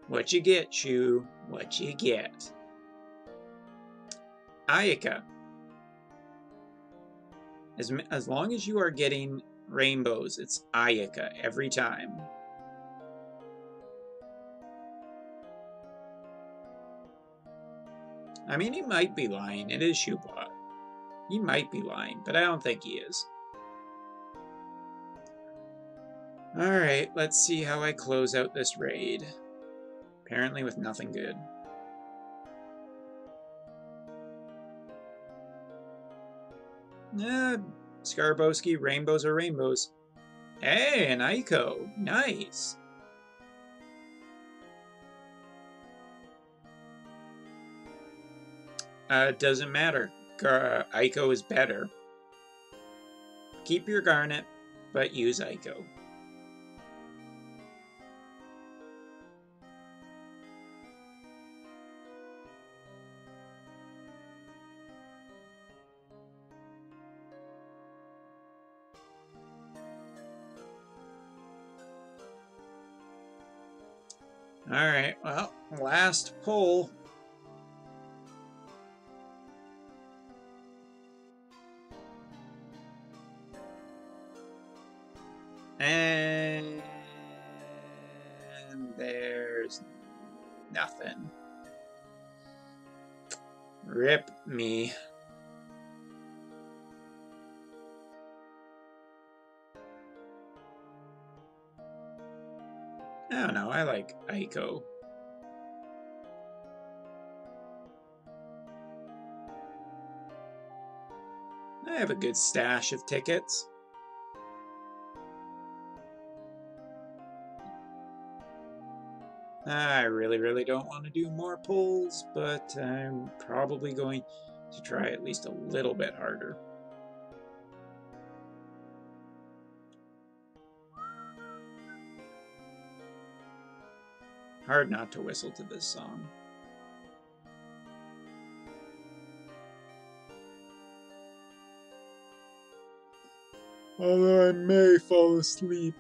What you get, Shu? What you get? Ayaka. As long as you are getting rainbows, it's Ayaka every time. I mean, he might be lying. It is Shoepot. He might be lying, but I don't think he is. Alright, let's see how I close out this raid. Apparently with nothing good. Skarbowski, rainbows are rainbows. Hey, an Aiko. Nice. Doesn't matter. Aiko is better. Keep your Garnet, but use Aiko. Alright, well, last pull. And there's nothing. Rip me. I don't know, I like Aiko. I have a good stash of tickets. I really don't want to do more pulls, but I'm probably going to try at least a little bit harder. Hard not to whistle to this song. Although I may fall asleep.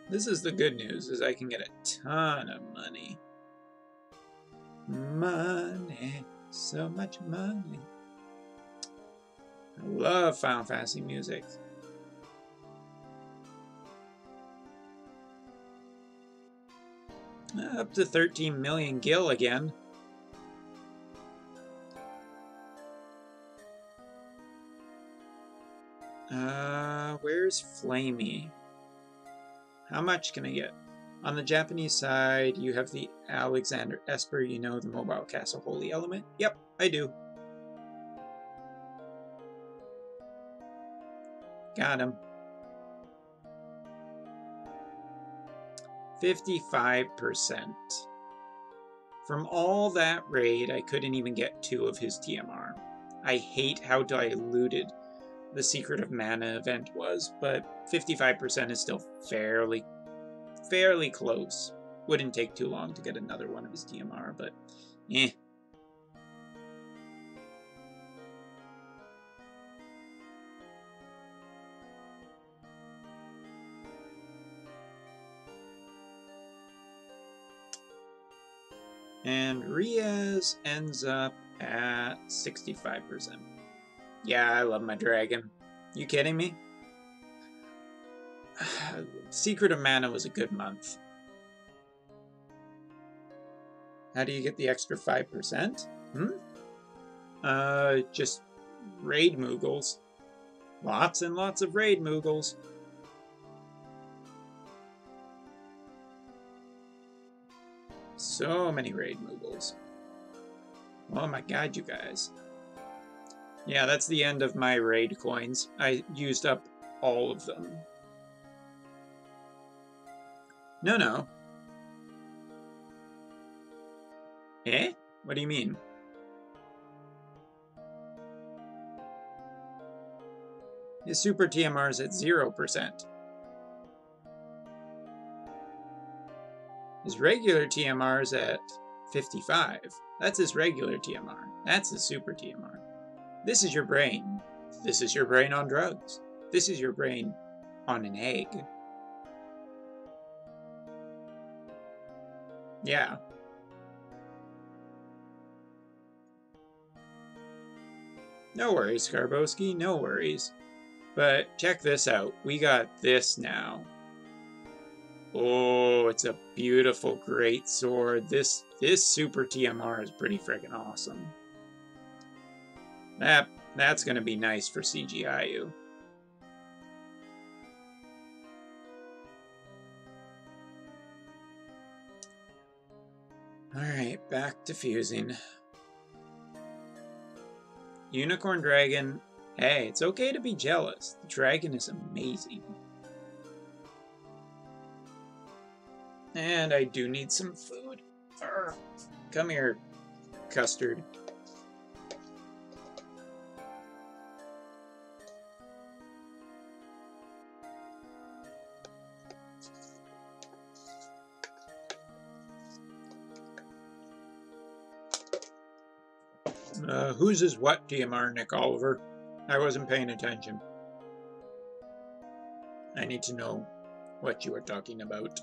This is the good news, is I can get a ton of money. Money, so much money. I love Final Fantasy music. Up to 13 million gil again. Where's Flamey? How much can I get? On the Japanese side, you have the Alexander Esper, you know, the Mobile Castle Holy Element? Yep, I do. Got him. 55%. From all that raid, I couldn't even get 2 of his TMR. I hate how diluted the Secret of Mana event was, but 55% is still fairly close. Wouldn't take too long to get another one of his TMR, but eh. And Riaz ends up at 65%. Yeah, I love my dragon. You kidding me? Secret of Mana was a good month. How do you get the extra 5%? Just raid Moogles. Lots and lots of raid Moogles. So many raid Moogles. Oh my god, you guys. Yeah, that's the end of my raid coins. I used up all of them. No. Eh? What do you mean? His super TMR is at 0%. His regular TMR is at 55. That's his regular TMR. That's his super TMR. This is your brain. This is your brain on drugs. This is your brain on an egg. Yeah. No worries, Skarbowski, no worries. But check this out. We got this now. Oh, it's a beautiful great sword. This super TMR is pretty freaking awesome. That's gonna be nice for CGIU. Alright, back to fusing. Unicorn Dragon. Hey, it's okay to be jealous. The dragon is amazing. And I do need some food. Come here, Custard. Whose is what, TMR, Nick Oliver? I wasn't paying attention. I need to know what you are talking about.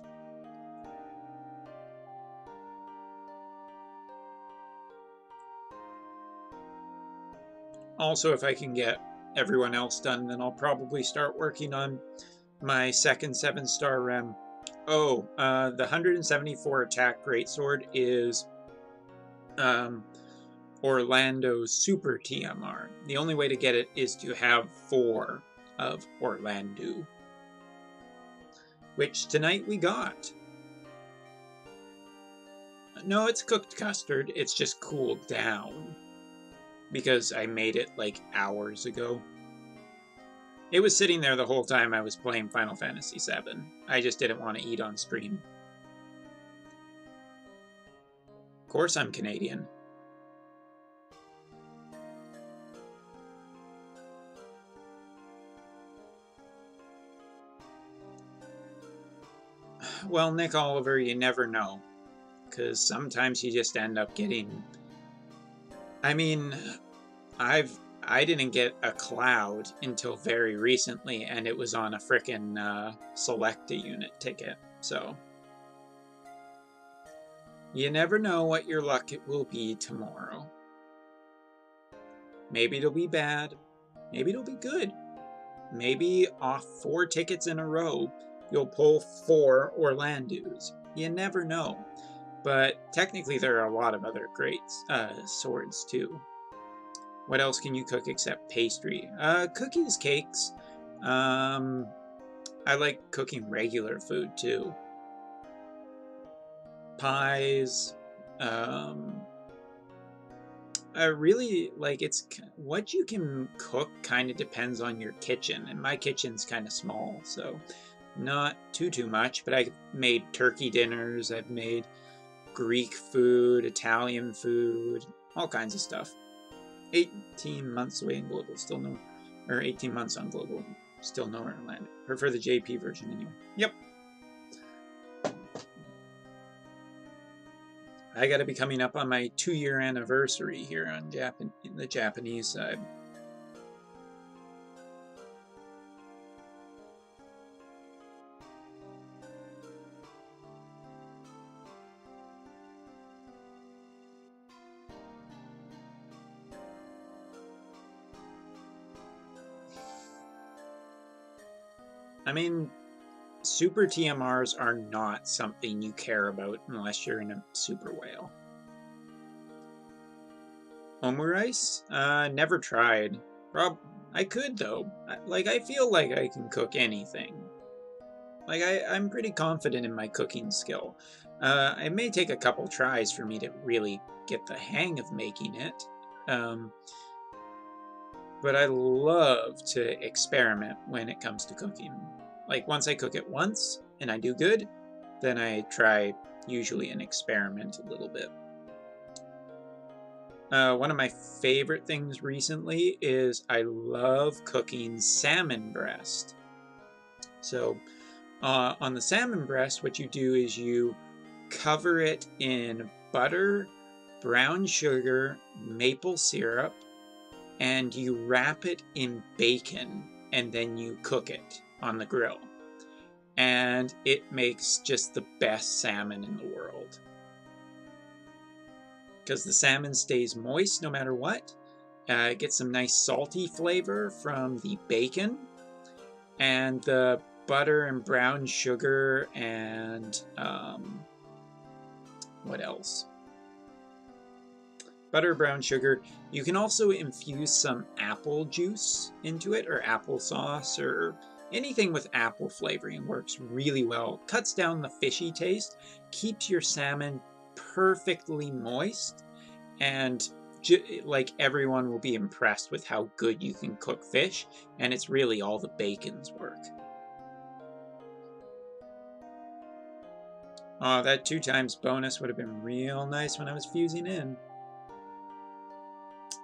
Also, if I can get everyone else done, then I'll probably start working on my second 7-star rem. Oh, the 174 attack greatsword is Orlando's super TMR. The only way to get it is to have 4 of Orlando, which tonight we got. No, it's cooked custard. It's just cooled down. Because I made it like hours ago. It was sitting there the whole time I was playing Final Fantasy VII. I just didn't want to eat on stream. Of course I'm Canadian. Well, Nick Oliver, you never know. Because sometimes you just end up getting... I mean, I didn't get a Cloud until very recently, and it was on a frickin' select-a-unit ticket, so... You never know what your luck it will be tomorrow. Maybe it'll be bad. Maybe it'll be good. Maybe off 4 tickets in a row, you'll pull 4 Orlando's. You never know. But technically there are a lot of other great swords too. What else can you cook except pastry? Cookies, cakes. I like cooking regular food too. Pies. I really like it's what you can cook kind of depends on your kitchen, and my kitchen's kind of small, so not too much. But I've made turkey dinners. I've made Greek food, Italian food, all kinds of stuff. 18 months away in global, still no, or 18 months on global, still nowhere in land. Prefer the JP version anyway. Yep. I gotta be coming up on my 2-year anniversary here on the Japanese side. I mean, super TMRs are not something you care about unless you're in a super whale. Omurice? Never tried. I could though. I feel like I can cook anything. I'm pretty confident in my cooking skill. It may take a couple tries for me to really get the hang of making it. But I love to experiment when it comes to cooking. Like, once I cook it once and I do good, then I try usually and experiment a little bit. One of my favorite things recently is I love cooking salmon breast. So on the salmon breast, what you do is you cover it in butter, brown sugar, maple syrup, and you wrap it in bacon, and then you cook it on the grill. And it makes just the best salmon in the world. Because the salmon stays moist no matter what. It gets some nice salty flavor from the bacon. And the butter and brown sugar and what else? Butter, brown sugar. You can also infuse some apple juice into it, or applesauce, or anything with apple flavoring works really well. Cuts down the fishy taste, keeps your salmon perfectly moist, and like everyone will be impressed with how good you can cook fish, and it's really all the bacon's work. Oh, that 2 times bonus would have been real nice when I was fusing in.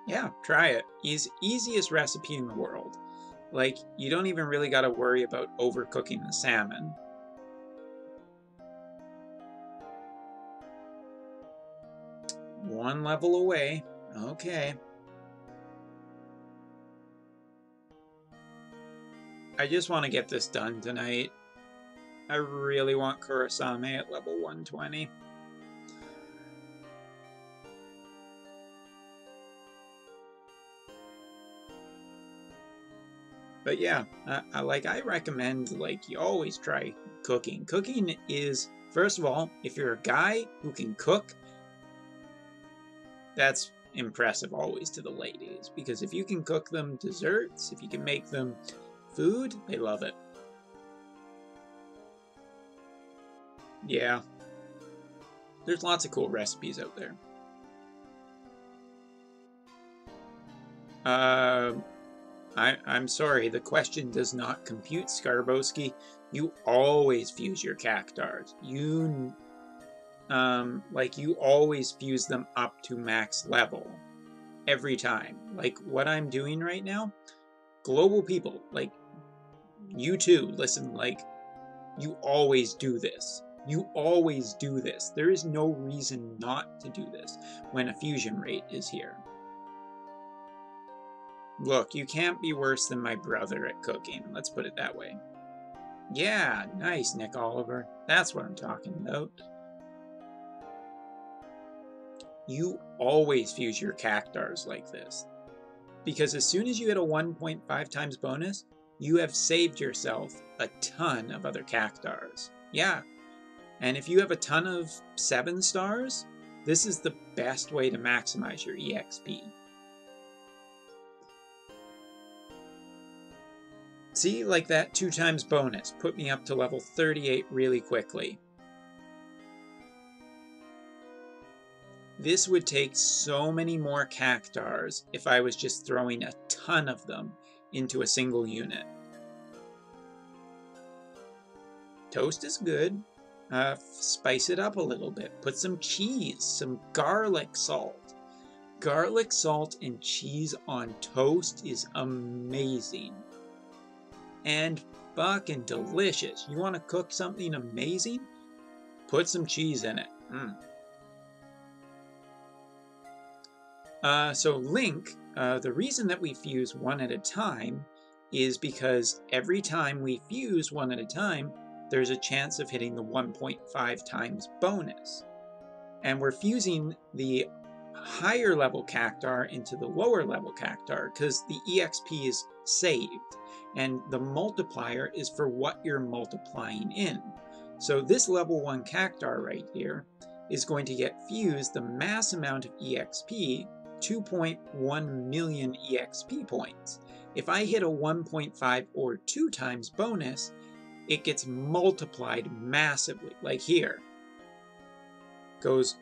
Yeah, try it. Easiest recipe in the world. Like, you don't even really got to worry about overcooking the salmon. One level away. Okay. I just want to get this done tonight. I really want Kurosame at level 120. But yeah, I recommend, like, you always try cooking. Cooking is, first of all, if you're a guy who can cook, that's impressive always to the ladies. Because if you can cook them desserts, if you can make them food, they love it. Yeah. There's lots of cool recipes out there. I'm sorry, the question does not compute, Skarbowski. You always fuse your Cactuars. You always fuse them up to max level. Every time. Like, what I'm doing right now, global people, like, you too, listen, like, you always do this. You always do this. There is no reason not to do this when a fusion rate is here. Look, you can't be worse than my brother at cooking. Let's put it that way. Yeah, nice, Nick Oliver. That's what I'm talking about. You always fuse your Cactuars like this. Because as soon as you hit a 1.5 times bonus, you have saved yourself a ton of other Cactuars. Yeah. And if you have a ton of 7 stars, this is the best way to maximize your EXP. See, like that 2 times bonus put me up to level 38 really quickly. This would take so many more Cactuars if I was just throwing a ton of them into a single unit. Toast is good. Spice it up a little bit. Put some cheese, some garlic salt. Garlic salt and cheese on toast is amazing. And fucking delicious. You want to cook something amazing? Put some cheese in it. So Link, the reason that we fuse one at a time is because every time we fuse one at a time, there's a chance of hitting the 1.5 times bonus. And we're fusing the higher level Cactuar into the lower level Cactuar because the EXP is saved. And the multiplier is for what you're multiplying in. So this level 1 Cactuar right here is going to get fused the mass amount of EXP, 2.1 million EXP points. If I hit a 1.5 or 2 times bonus, it gets multiplied massively, like here. Goes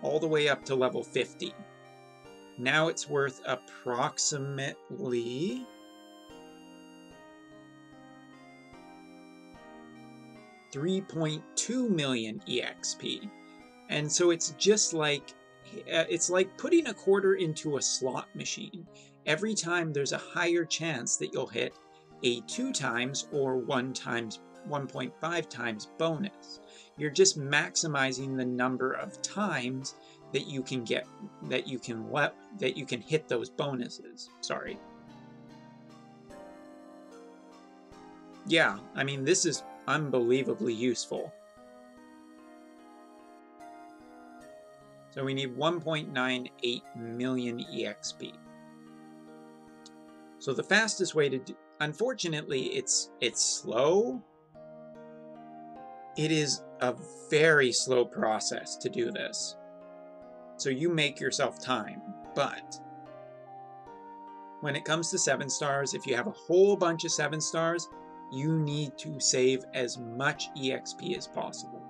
all the way up to level 50. Now it's worth approximately 3.2 million EXP. And so it's just like, it's like putting a quarter into a slot machine. Every time there's a higher chance that you'll hit a 2 times or 1.5 times bonus. You're just maximizing the number of times that you can get, that you can hit those bonuses. Sorry. Yeah, I mean, this is unbelievably useful. So we need 1.98 million EXP. So the fastest way to do, unfortunately, it's slow. It is a very slow process to do this. So you make yourself time, but when it comes to 7 stars, if you have a whole bunch of 7 stars, you need to save as much EXP as possible.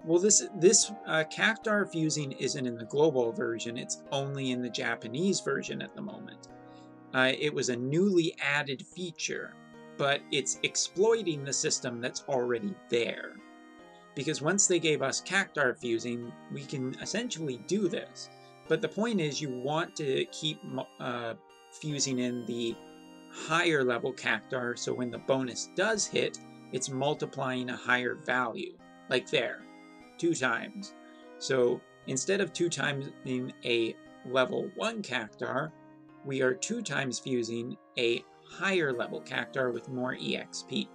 Well, this Cactuar fusing isn't in the global version, it's only in the Japanese version at the moment. It was a newly added feature, but it's exploiting the system that's already there. Because once they gave us Cactuar fusing, we can essentially do this. But the point is, you want to keep fusing in the higher level Cactuar, so when the bonus does hit, it's multiplying a higher value. Like there, 2 times. So instead of 2 times in a level 1 Cactuar, we are 2 times fusing a higher level Cactuar with more EXP.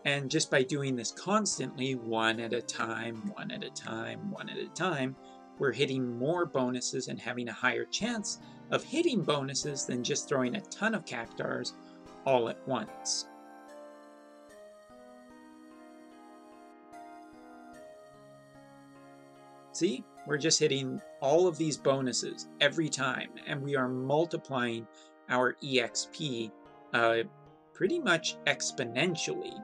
And just by doing this constantly, one at a time, one at a time, one at a time, we're hitting more bonuses and having a higher chance of hitting bonuses than just throwing a ton of Cactuars all at once. See, we're just hitting all of these bonuses every time, and we are multiplying our EXP pretty much exponentially.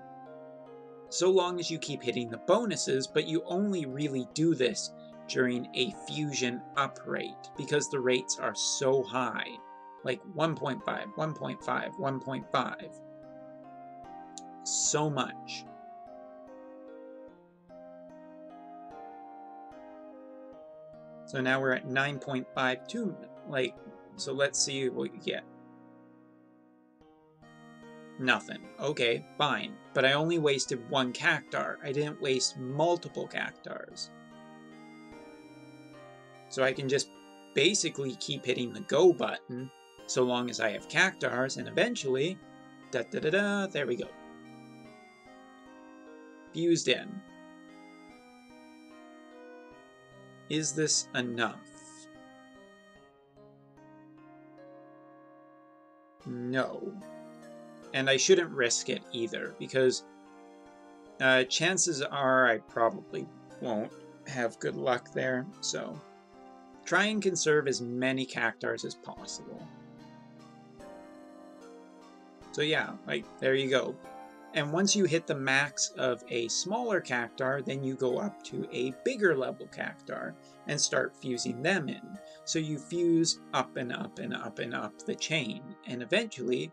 so long as you keep hitting the bonuses, but you only really do this during a fusion up rate because the rates are so high, like 1.5, 1.5, 1.5, so much. So now we're at 9.52, like, so let's see what we get. Nothing. Okay, fine. But I only wasted one Cactuar. I didn't waste multiple Cactuars. So I can just basically keep hitting the go button so long as I have Cactuars, and eventually, da-da-da-da, there we go. Fused in. Is this enough? No. And I shouldn't risk it either, because chances are I probably won't have good luck there, so try and conserve as many Cactuars as possible. So yeah, like, there you go. And once you hit the max of a smaller Cactuar, then you go up to a bigger level Cactuar and start fusing them in. So you fuse up and up and up and up the chain, and eventually,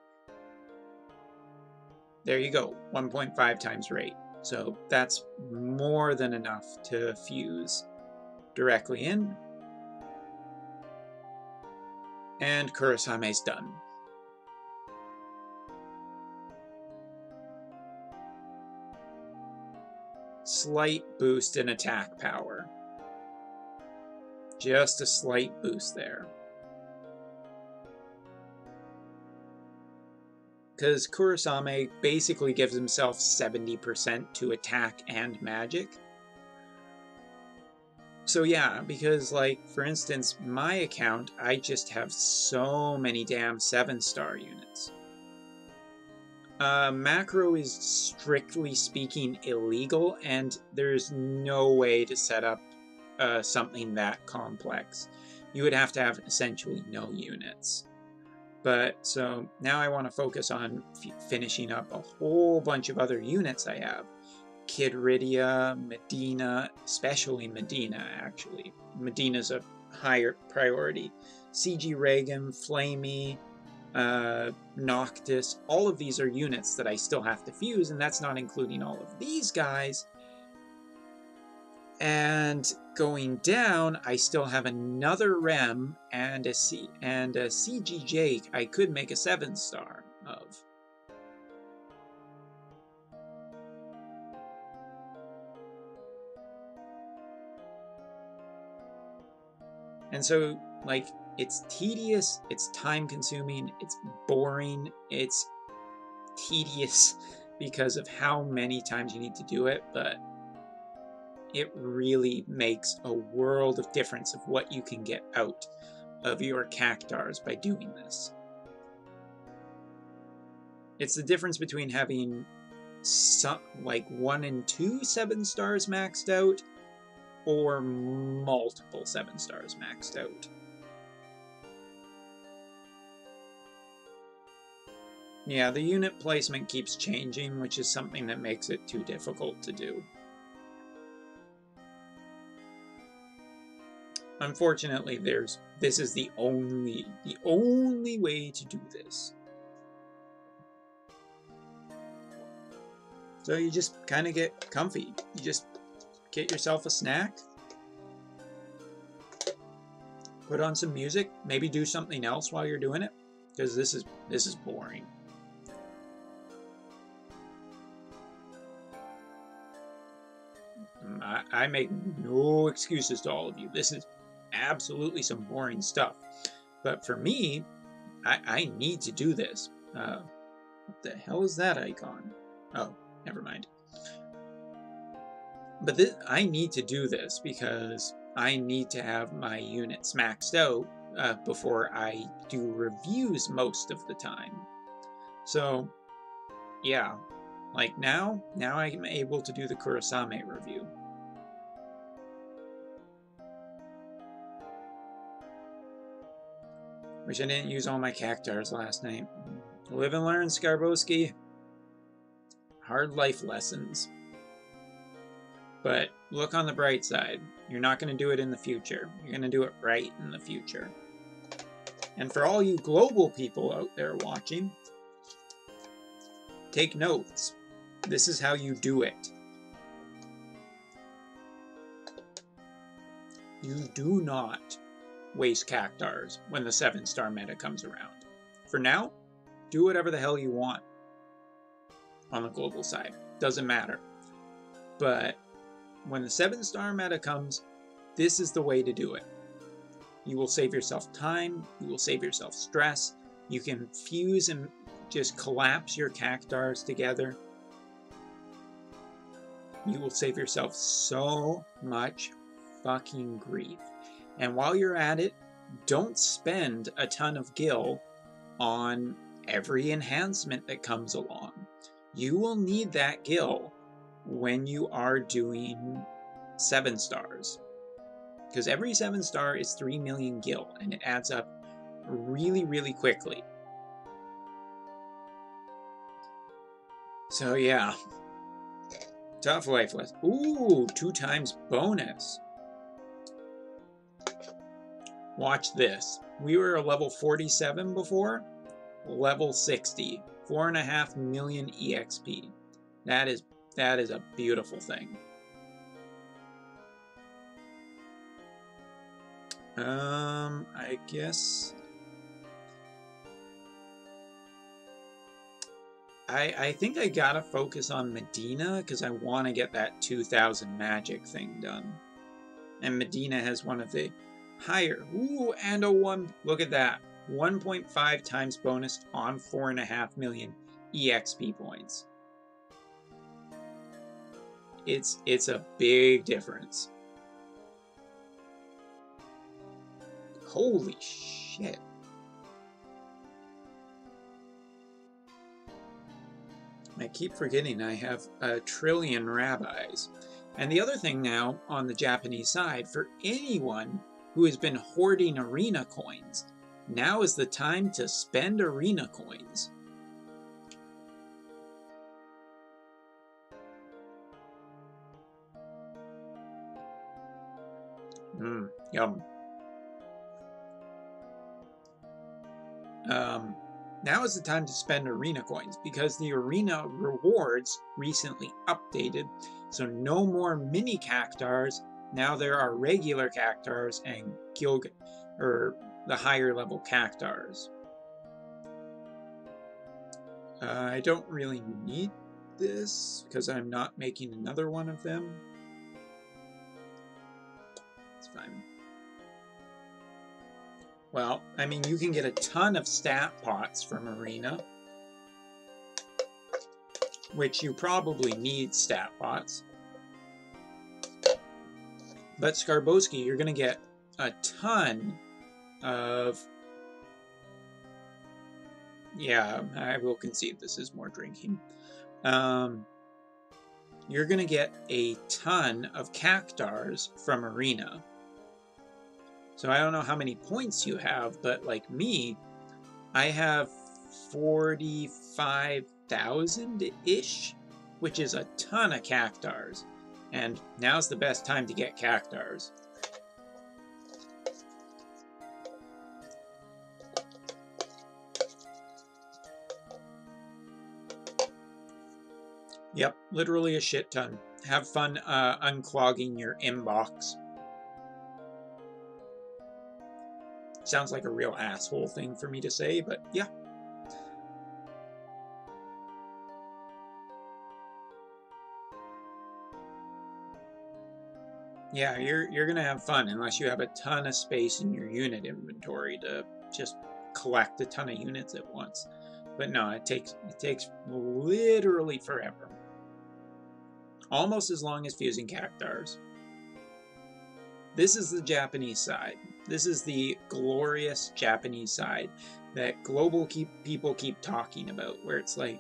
there you go, 1.5 times rate. So that's more than enough to fuse directly in. And Kurisame's done. Slight boost in attack power. Just a slight boost there. Because Kurosame basically gives himself 70% to attack and magic. So yeah, because like, for instance, my account, I just have so many damn 7-star units. Macro is strictly speaking illegal, and there's no way to set up something that complex. You would have to have essentially no units. But so now I want to focus on finishing up a whole bunch of other units I have. Kidridia, Medina, especially Medina actually. Medina's a higher priority. CG Reagan, Flamey, Noctis, all of these are units that I still have to fuse, and that's not including all of these guys. And going down, I still have another Rem and a CG Jake I could make a 7-star of. And so, like, it's tedious, it's time-consuming, it's boring, it's tedious because of how many times you need to do it, but it really makes a world of difference of what you can get out of your Cactuars by doing this. It's the difference between having like 1 and 2 7-stars maxed out, or multiple 7-stars maxed out. Yeah, the unit placement keeps changing, which is something that makes it too difficult to do. Unfortunately, this is the only way to do this. So you just kind of get comfy. You just get yourself a snack, put on some music, maybe do something else while you're doing it, because this is boring. I make no excuses to all of you. This is absolutely some boring stuff. But for me, I need to do this. What the hell is that icon? Oh, never mind. But I need to do this because I need to have my units maxed out before I do reviews most of the time. So, yeah. Like now I'm able to do the Kurosame review. Wish I didn't use all my Cactuars last night. Live and learn, Skarbowski. Hard life lessons. But look on the bright side. You're not going to do it in the future. You're going to do it right in the future. And for all you global people out there watching, take notes. This is how you do it. You do not waste Cactuars when the 7-star meta comes around. For now, do whatever the hell you want on the global side. Doesn't matter. But when the 7-star meta comes, this is the way to do it. You will save yourself time, you will save yourself stress, you can fuse and just collapse your Cactuars together. You will save yourself so much fucking grief. And while you're at it, don't spend a ton of gil on every enhancement that comes along. You will need that gil when you are doing 7 stars. Because every 7-star is 3 million gil, and it adds up really, really quickly. So yeah. Tough life lesson. Ooh, 2 times bonus. Watch this. We were a level 47 before. Level 60. 4.5 million EXP. That is a beautiful thing. I guess I think I gotta focus on Medina because I want to get that 2000 magic thing done. And Medina has one of the higher. Ooh, and a 1. Look at that. 1.5 times bonus on 4.5 million EXP points. It's a big difference. Holy shit. I keep forgetting I have 1 trillion rabbis. And the other thing now, on the Japanese side, for anyone who has been hoarding arena coins, now is the time to spend arena coins. Yum. Now is the time to spend arena coins because the arena rewards recently updated, so no more mini Cactuars. Now there are regular Cactuars and the higher level Cactuars. I don't really need this because I'm not making another one of them. It's fine. Well, I mean, you can get a ton of stat pots from Arena, which you probably need stat pots. But Skarbowski, you're going to get a ton of... Yeah, I will concede this is more drinking. You're going to get a ton of Cactuars from Arena. So I don't know how many points you have, but like me, I have 45,000-ish, which is a ton of Cactuars. And now's the best time to get Cactuars. Yep, literally a shit ton. Have fun unclogging your inbox. Sounds like a real asshole thing for me to say, but yeah. Yeah, you're gonna have fun unless you have a ton of space in your unit inventory to just collect a ton of units at once. But no, it takes literally forever. Almost as long as fusing Cactuars. This is the Japanese side. This is the glorious Japanese side that global people keep talking about, where it's like,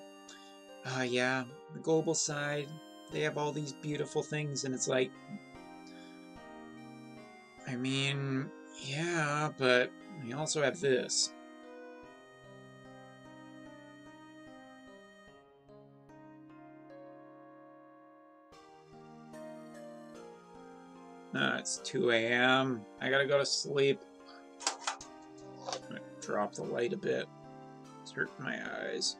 yeah, the global side, they have all these beautiful things, and it's like, I mean, yeah, but we also have this. it's 2 a.m. I gotta go to sleep. I'm gonna drop the light a bit. It's hurting my eyes.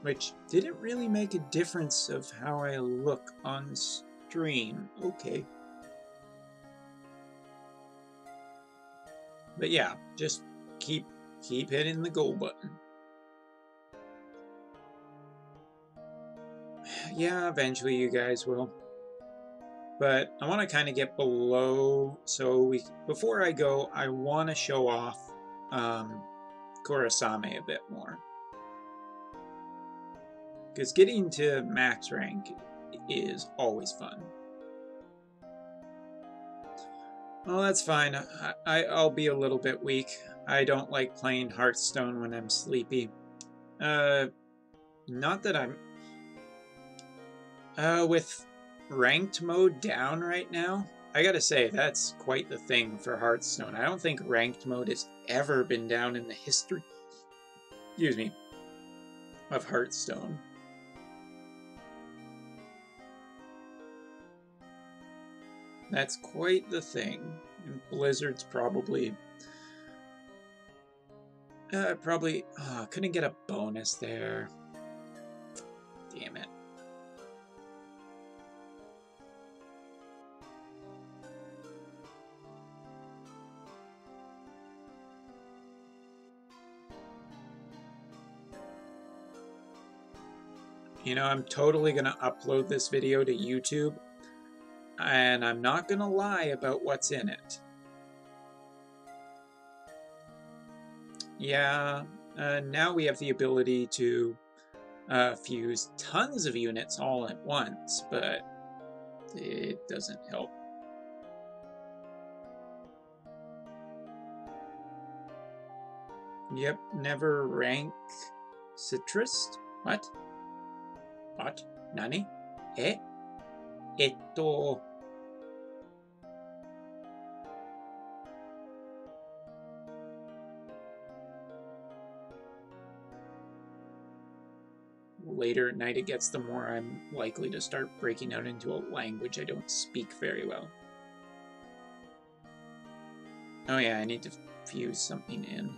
Which didn't really make a difference of how I look on stream. Okay. But yeah, just keep hitting the go button. Yeah, eventually you guys will. But I want to kind of get below, so before I go, I want to show off Kurasame a bit more. Because getting to max rank is always fun. Well, that's fine. I'll be a little bit weak. I don't like playing Hearthstone when I'm sleepy. Not that I'm... with ranked mode down right now, I gotta say, that's quite the thing for Hearthstone. I don't think ranked mode has ever been down in the history, excuse me, of Hearthstone. That's quite the thing. And Blizzard's probably... couldn't get a bonus there. Damn it. You know, I'm totally going to upload this video to YouTube, and I'm not going to lie about what's in it. Yeah, now we have the ability to fuse tons of units all at once, but it doesn't help. Yep, never rank citrus? What? What? Nani? Eh? Etto... Later at night it gets, the more I'm likely to start breaking out into a language I don't speak very well. Oh yeah, I need to fuse something in.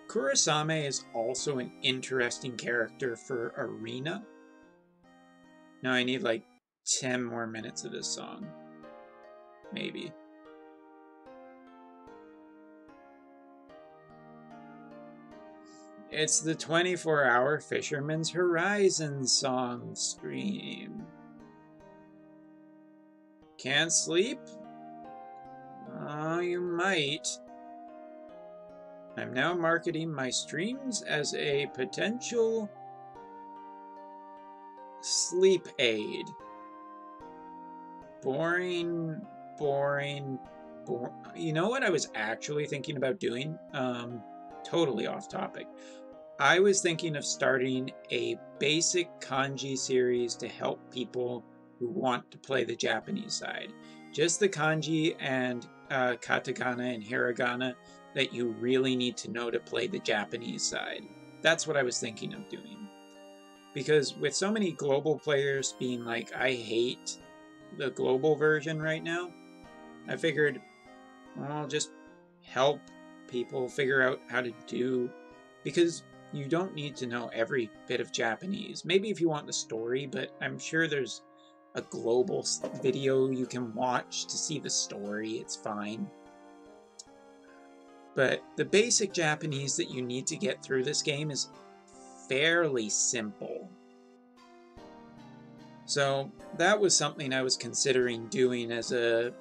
Kurasame is also an interesting character for Arena. Now I need like 10 more minutes of this song. Maybe. It's the 24-hour Fisherman's Horizon song stream. Can't sleep? Oh, you might. I'm now marketing my streams as a potential sleep aid. Boring. You know what I was actually thinking about doing? Totally off topic. I was thinking of starting a basic kanji series to help people who want to play the Japanese side. Just the kanji and katakana and hiragana that you really need to know to play the Japanese side. That's what I was thinking of doing. Because with so many global players being like, I hate the global version right now, I figured, well, I'll just help people figure out how to do, because you don't need to know every bit of Japanese. Maybe if you want the story, but I'm sure there's a global video you can watch to see the story. It's fine. But the basic Japanese that you need to get through this game is fairly simple. So that was something I was considering doing as a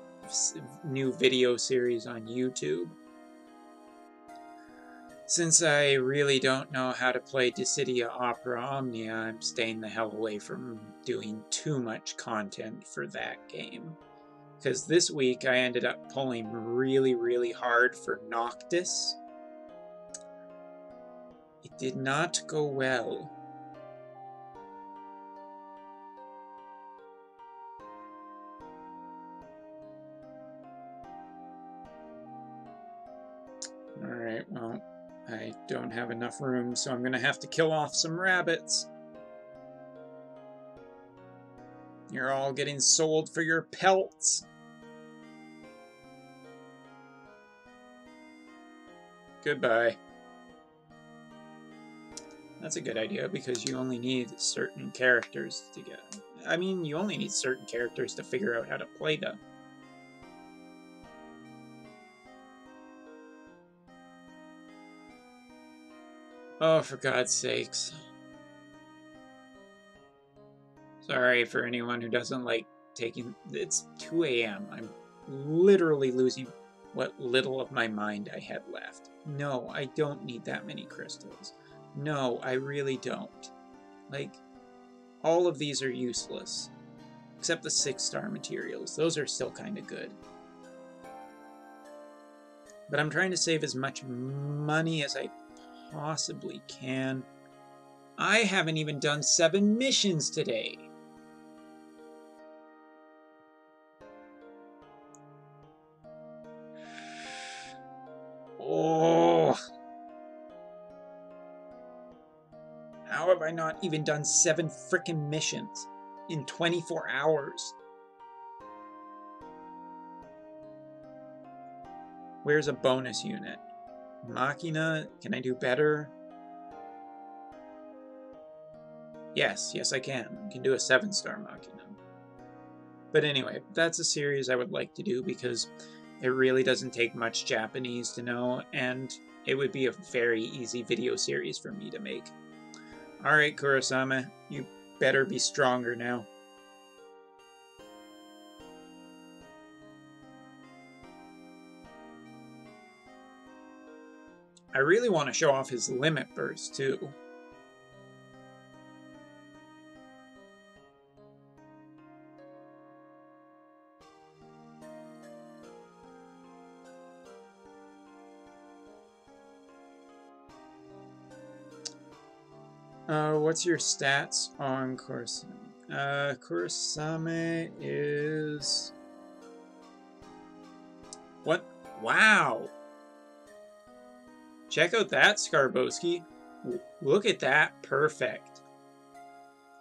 new video series on YouTube. Since I really don't know how to play Dissidia Opera Omnia, I'm staying the hell away from doing too much content for that game. Because this week I ended up pulling really hard for Noctis. It did not go well. Alright, well, I don't have enough room, so I'm going to have to kill off some rabbits. You're all getting sold for your pelts. Goodbye. That's a good idea, because you only need certain characters to get... I mean, you only need certain characters to figure out how to play them. Oh, for God's sakes. Sorry for anyone who doesn't like taking... It's 2 a.m. I'm literally losing what little of my mind I had left. No, I don't need that many crystals. No, I really don't. Like, all of these are useless. Except the 6-star materials. Those are still kind of good. But I'm trying to save as much money as I possibly can. I haven't even done 7 missions today. Oh. How have I not even done 7 frickin' missions in 24 hours? Where's a bonus unit? Machina? Can I do better? Yes, I can. I can do a 7-star Machina. But anyway, that's a series I would like to do because it really doesn't take much Japanese to know, and it would be a very easy video series for me to make. Alright, Kurosama, you better be stronger now. I really want to show off his limit burst, too. What's your stats on Kurosame? Kurosame is... What? Wow! Check out that, Skarbowski. Look at that. Perfect.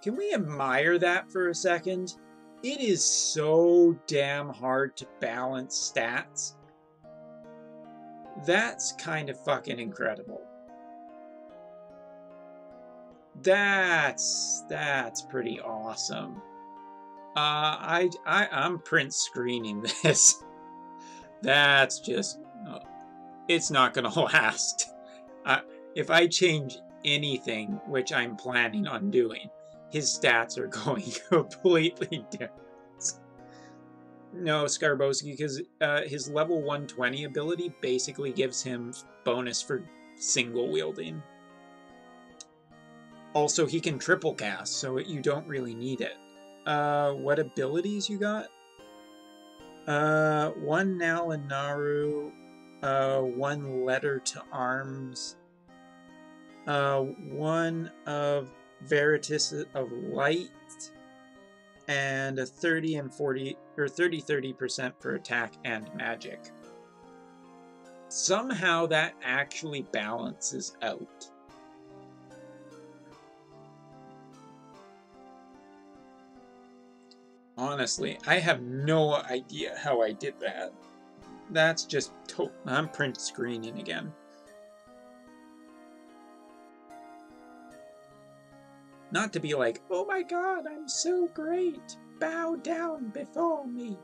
Can we admire that for a second? It is so damn hard to balance stats. That's kind of fucking incredible. That's pretty awesome. I'm print screening this. That's just... it's not gonna last. If I change anything, which I'm planning on doing, his stats are going completely different. No, Skarbowski, because his level 120 ability basically gives him bonus for single wielding. Also, he can triple cast, so you don't really need it. What abilities you got? 1 Nalinaru, 1 Letter to Arms, 1 of Veritas of Light, and a 30 and 40 or 30% for attack and magic. Somehow that actually balances out. Honestly, I have no idea how I did that. That's just I'm print screening again. Not to be like, oh my god, I'm so great. Bow down before me.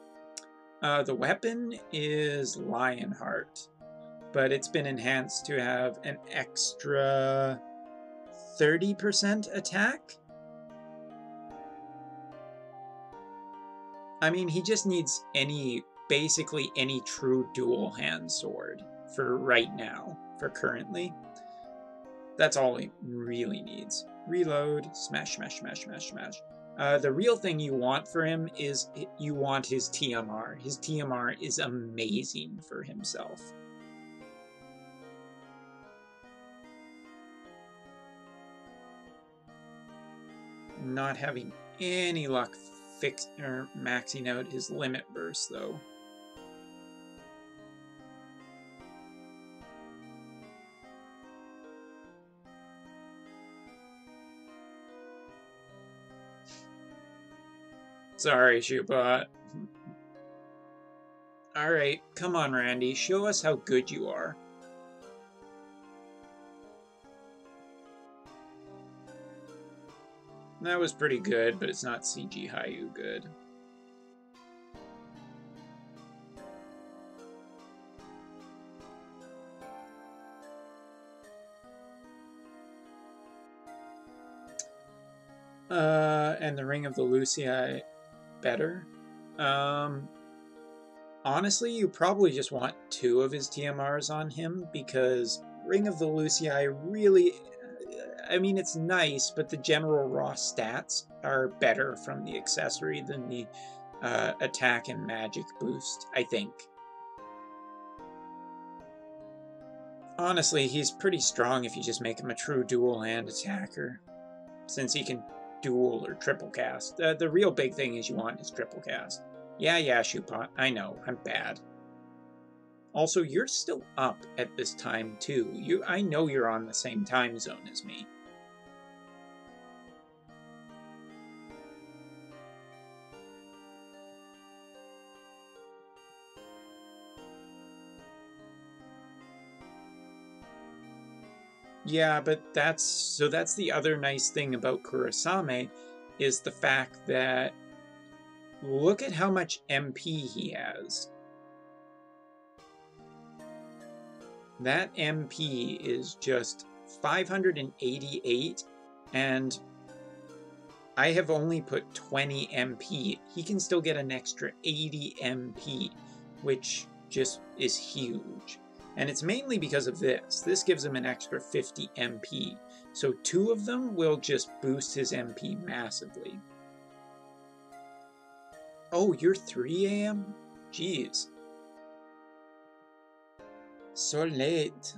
The weapon is Lionheart, but it's been enhanced to have an extra 30% attack. I mean, he just needs basically any true dual hand sword for right now, for currently. That's all he really needs. Reload, smash, smash, smash, smash, smash. The real thing you want for him is you want his TMR. His TMR is amazing for himself. Not having any luck maxing out his limit burst, though. Sorry, Shoebot. Alright, come on, Randy. Show us how good you are. That was pretty good, but it's not CG Hayu good. And the Ring of the Lucii better. Honestly, you probably just want 2 of his TMRs on him, because Ring of the Lucii really... I mean, it's nice, but the general raw stats are better from the accessory than the attack and magic boost, I think. Honestly, he's pretty strong if you just make him a true dual hand attacker, since he can dual or triple cast. The real big thing is you want his triple cast. Yeah, Shoepot, I know, I'm bad. Also, you're still up at this time, too. I know you're on the same time zone as me. Yeah, but that's the other nice thing about Kurosame, is the fact that look at how much MP he has. That MP is just 588, and I have only put 20 MP. He can still get an extra 80 MP, which just is huge. And it's mainly because of this. This gives him an extra 50 MP. So 2 of them will just boost his MP massively. Oh, you're 3 AM? Jeez. So late.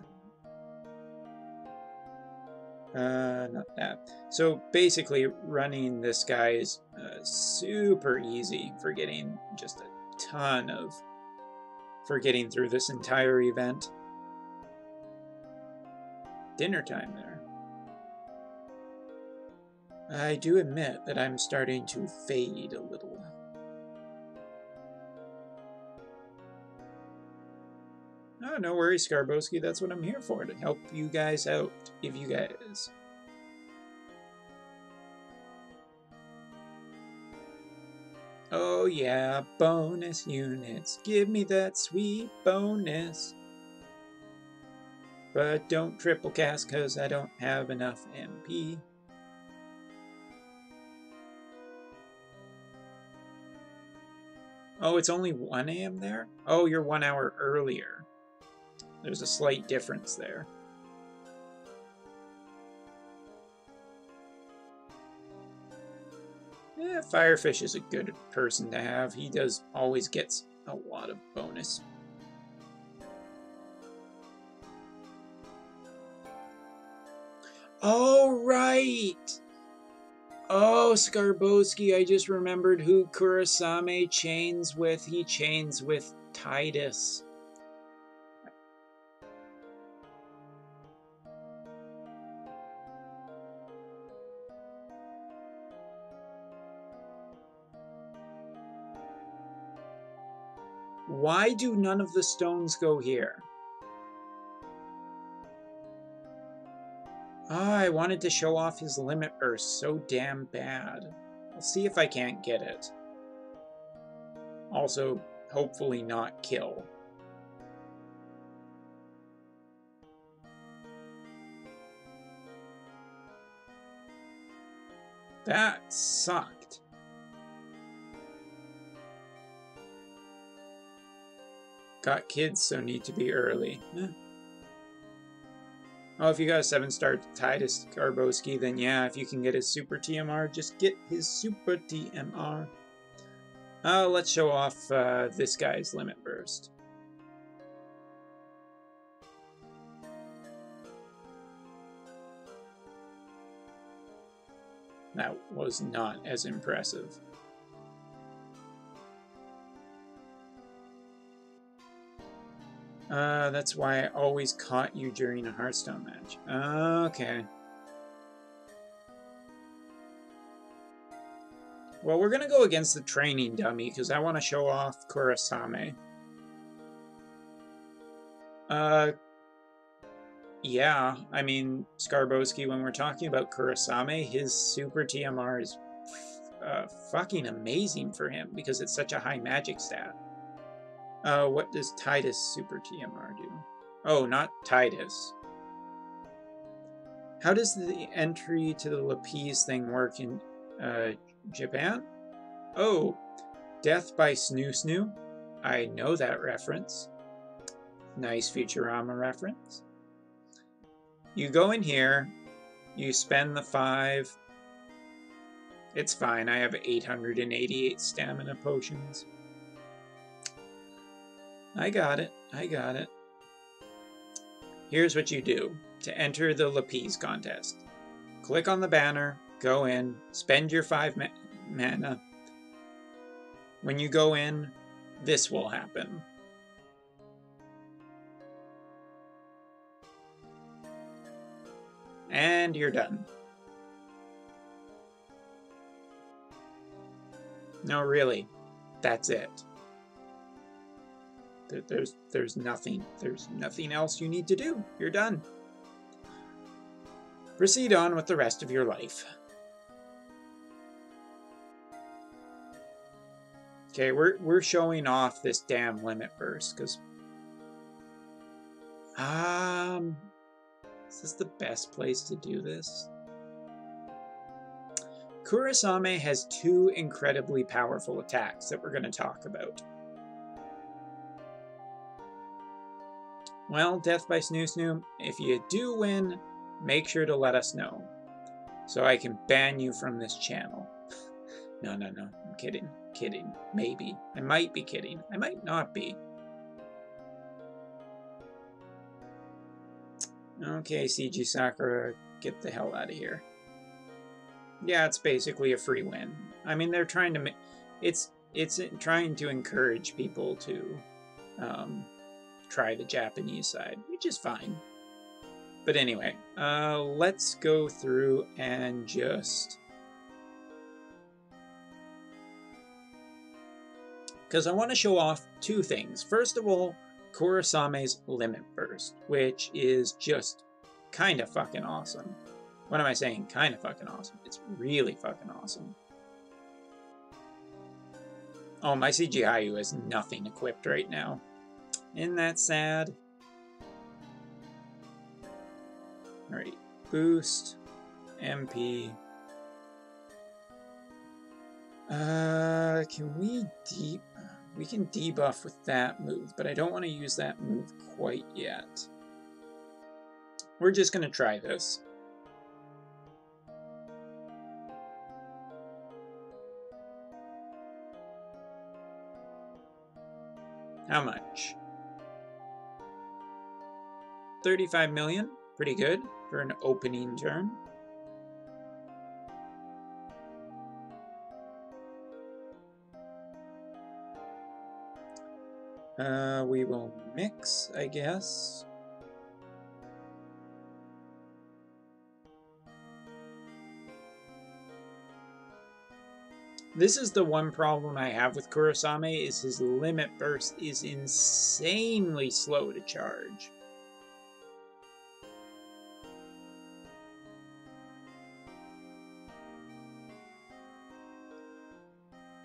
Not that. So basically, running this guy is super easy for getting just a ton of... for getting through this entire event. Dinner time there. I do admit that I'm starting to fade a little. Oh, no worries, Skarbowski. That's what I'm here for, to help you guys out. Give you guys. Oh yeah, bonus units. Give me that sweet bonus. But don't triple cast, cause I don't have enough MP. Oh, it's only 1 AM there? Oh, you're 1 hour earlier. There's a slight difference there. Yeah, Firefish is a good person to have. He always gets a lot of bonus. Oh, right! Oh, Skarbowski, I just remembered who Kurosame chains with. He chains with Titus. Why do none of the stones go here? Ah, I wanted to show off his limit burst so damn bad. I'll see if I can't get it. Also, hopefully not kill. That sucked. Got kids, so need to be early. Oh, if you got a 7-star Titus Skarbowski, then yeah, if you can get his Super TMR, just get his Super TMR. Let's show off this guy's Limit Burst. That was not as impressive. That's why I always caught you during a Hearthstone match. Okay. Well, we're going to go against the training dummy because I want to show off Kurasame. Yeah, I mean, Skarbowski, when we're talking about Kurasame, his Super TMR is fucking amazing for him because it's such a high magic stat. What does Titus Super TMR do? Oh, not Titus. How does the entry to the Lapis thing work in Japan? Oh, Death by Snoo Snoo. I know that reference. Nice Futurama reference. You go in here, you spend the 5. It's fine, I have 888 stamina potions. I got it, I got it. Here's what you do to enter the Lapis contest. Click on the banner, go in, spend your 5 mana. When you go in, this will happen. And you're done. No, really, that's it. There's nothing else you need to do. You're done. Proceed on with the rest of your life. Okay, we're showing off this damn limit burst because is this the best place to do this? Kurasame has 2 incredibly powerful attacks that we're going to talk about. Well, Death by Snoo Snoo, if you do win, make sure to let us know so I can ban you from this channel. No, I'm kidding. Kidding. Maybe. I might be kidding. I might not be. Okay, CG Sakura, get the hell out of here. Yeah, it's basically a free win. I mean, they're trying to it's trying to encourage people to try the Japanese side, which is fine. But anyway, let's go through and just... because I want to show off 2 things. First of all, Kurasame's Limit Burst, which is just kind of fucking awesome. What am I saying? Kind of fucking awesome. It's really fucking awesome. Oh, my CGIU has nothing equipped right now. Isn't that sad? Alright, boost, MP. Can we can debuff with that move, but I don't want to use that move quite yet. We're just going to try this. How much? 35 million, pretty good for an opening turn. We will mix, I guess. This is the one problem I have with Kurasame, is his limit burst is insanely slow to charge.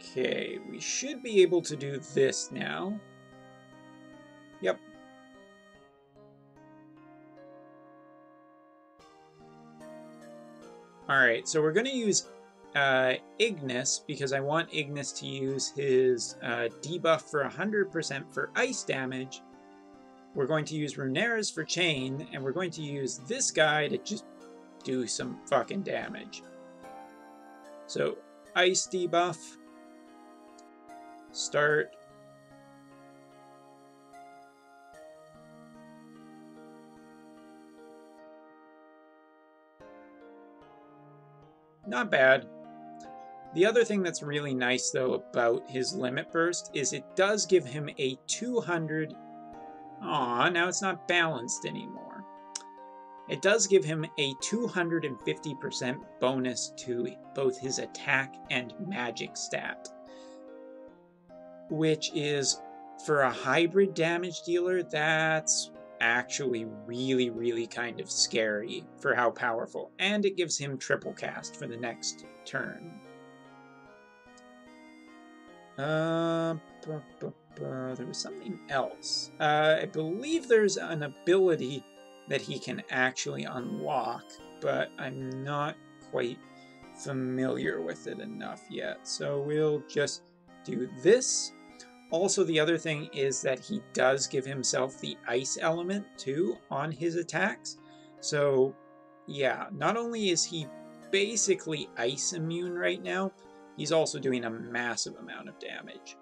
Okay, we should be able to do this now. Yep. Alright, so we're going to use Ignis, because I want Ignis to use his debuff for 100% for ice damage. We're going to use Runeras for chain, and we're going to use this guy to just do some fucking damage. So, ice debuff. Start. Not bad. The other thing that's really nice, though, about his Limit Burst is it does give him a 200... Aw, now it's not balanced anymore. It does give him a 250% bonus to both his attack and magic stat, which is, for a hybrid damage dealer, that's actually really, really kind of scary for how powerful. And it gives him triple cast for the next turn. There was something else. I believe there's an ability that he can actually unlock, but I'm not quite familiar with it enough yet. So we'll just do this. Also, the other thing is that he does give himself the ice element too on his attacks. So yeah, not only is he basically ice immune right now, he's also doing a massive amount of damage.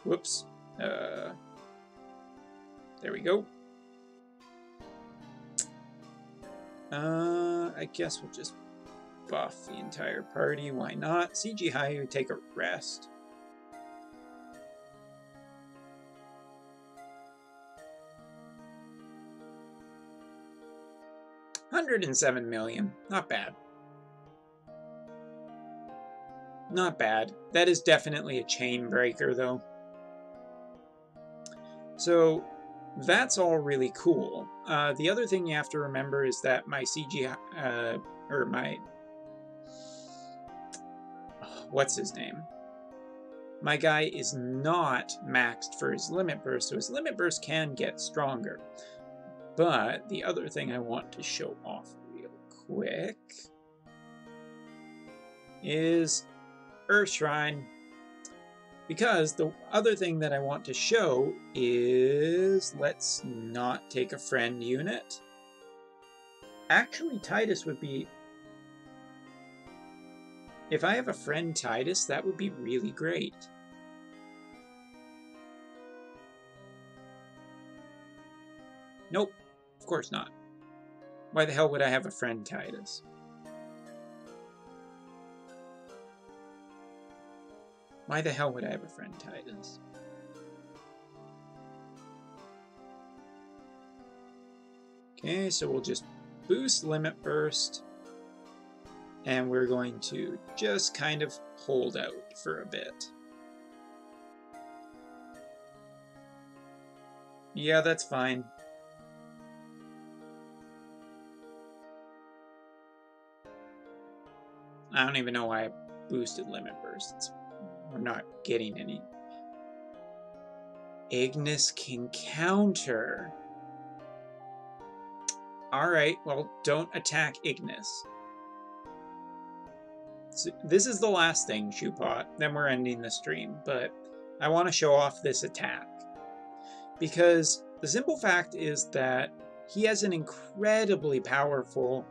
Whoops. There we go. I guess we'll just buff the entire party. Why not? CG Hayu, take a rest. $107 million. Not bad. Not bad. That is definitely a chain breaker, though. So that's all really cool. The other thing you have to remember is that my CG, or my, what's his name? My guy is not maxed for his limit burst, so his limit burst can get stronger. But the other thing I want to show off real quick is Earth Shrine. Because the other thing that I want to show is, let's not take a friend unit. Actually, Titus would be, if I have a friend Titus, that would be really great. Nope, of course not. Why the hell would I have a friend Titus? Why the hell would I have a friend Titus? Okay, so we'll just boost Limit Burst. And we're going to just kind of hold out for a bit. Yeah, that's fine. I don't even know why I boosted Limit Burst. We're not getting any. Ignis can counter. Alright, well, don't attack Ignis. So this is the last thing, Shoepot. Then we're ending the stream, but I want to show off this attack. Because the simple fact is that he has an incredibly powerful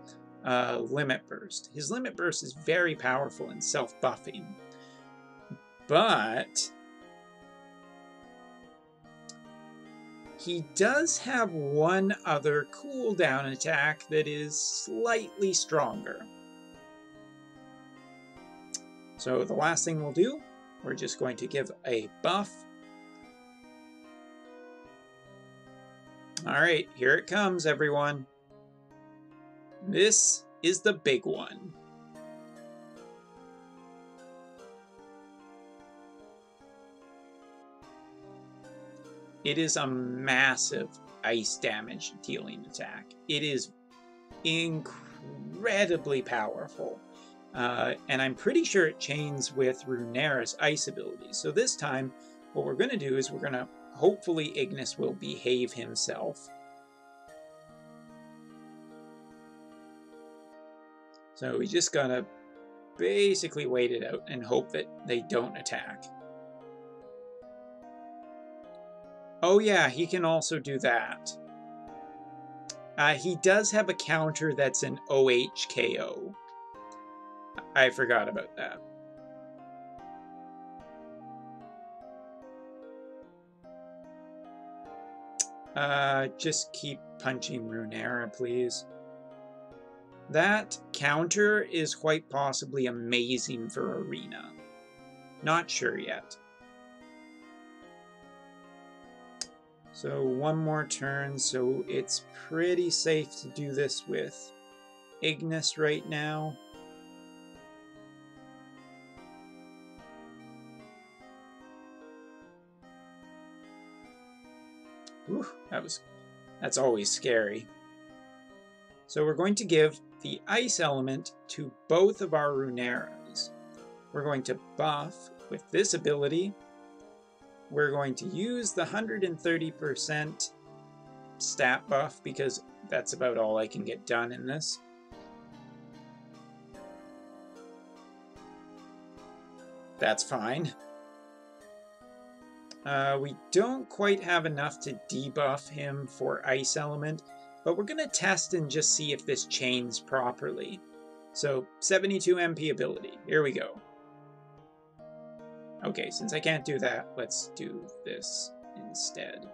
Limit Burst. His Limit Burst is very powerful in self-buffing. But he does have one other cooldown attack that is slightly stronger. So the last thing we'll do, we're just going to give a buff. Alright, here it comes, everyone. This is the big one. It is a massive ice damage dealing attack. It is incredibly powerful. And I'm pretty sure it chains with Runeara's ice abilities. So this time, what we're going to do is we're going to, hopefully Ignis will behave himself. So we just got to basically wait it out and hope that they don't attack. Oh yeah, he can also do that. He does have a counter that's an OHKO. I forgot about that. Just keep punching Runeara, please. That counter is quite possibly amazing for Arena. Not sure yet. So one more turn, so it's pretty safe to do this with Ignis right now. Ooh, that's always scary. So we're going to give the ice element to both of our Runeras. We're going to buff with this ability. We're going to use the 130% stat buff because that's about all I can get done in this. That's fine. We don't quite have enough to debuff him for Ice Element, but we're going to test and just see if this chains properly. So, 72 MP ability. Here we go. Okay, since I can't do that, let's do this instead.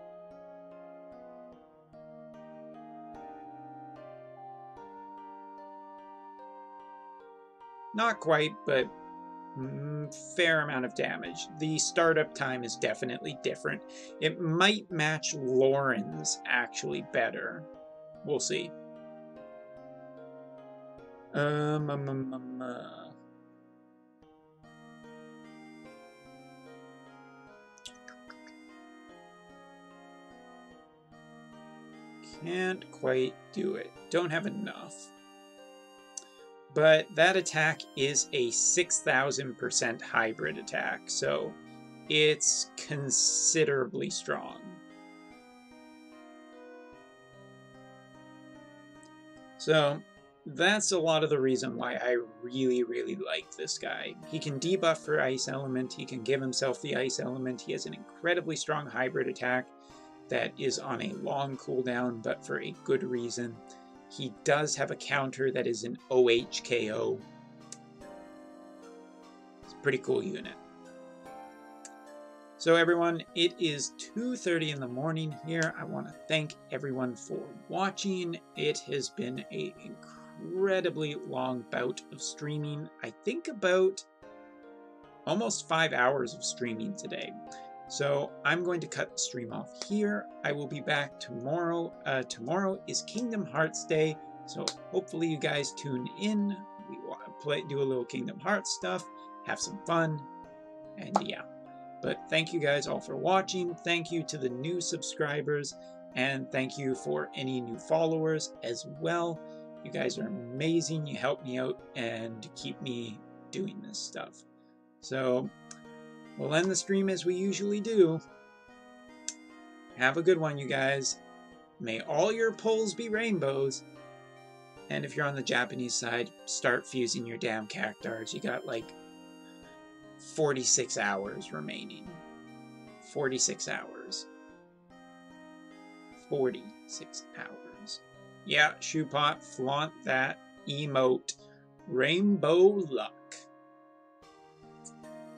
Not quite, but fair amount of damage. The startup time is definitely different. It might match Lauren's actually better. We'll see. Can't quite do it. Don't have enough. But that attack is a 6,000% hybrid attack, so it's considerably strong. So that's a lot of the reason why I really, really like this guy. He can debuff for Ice Element, he can give himself the Ice Element, he has an incredibly strong hybrid attack that is on a long cooldown, but for a good reason. He does have a counter that is an OHKO. It's a pretty cool unit. So everyone, it is 2:30 in the morning here. I want to thank everyone for watching. It has been an incredibly long bout of streaming. I think about almost 5 hours of streaming today. So I'm going to cut the stream off here. I will be back tomorrow. Tomorrow is Kingdom Hearts Day, so hopefully you guys tune in. We will do a little Kingdom Hearts stuff, have some fun, and yeah. But thank you guys all for watching. Thank you to the new subscribers, and thank you for any new followers as well. You guys are amazing. You help me out and keep me doing this stuff. So we'll end the stream as we usually do. Have a good one, you guys. May all your pulls be rainbows. And if you're on the Japanese side, start fusing your damn Cactuars. You got like 46 hours remaining. 46 hours. 46 hours. Yeah, Shoepot, flaunt that emote. Rainbow luck.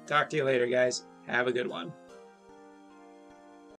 Talk to you later, guys. Have a good one.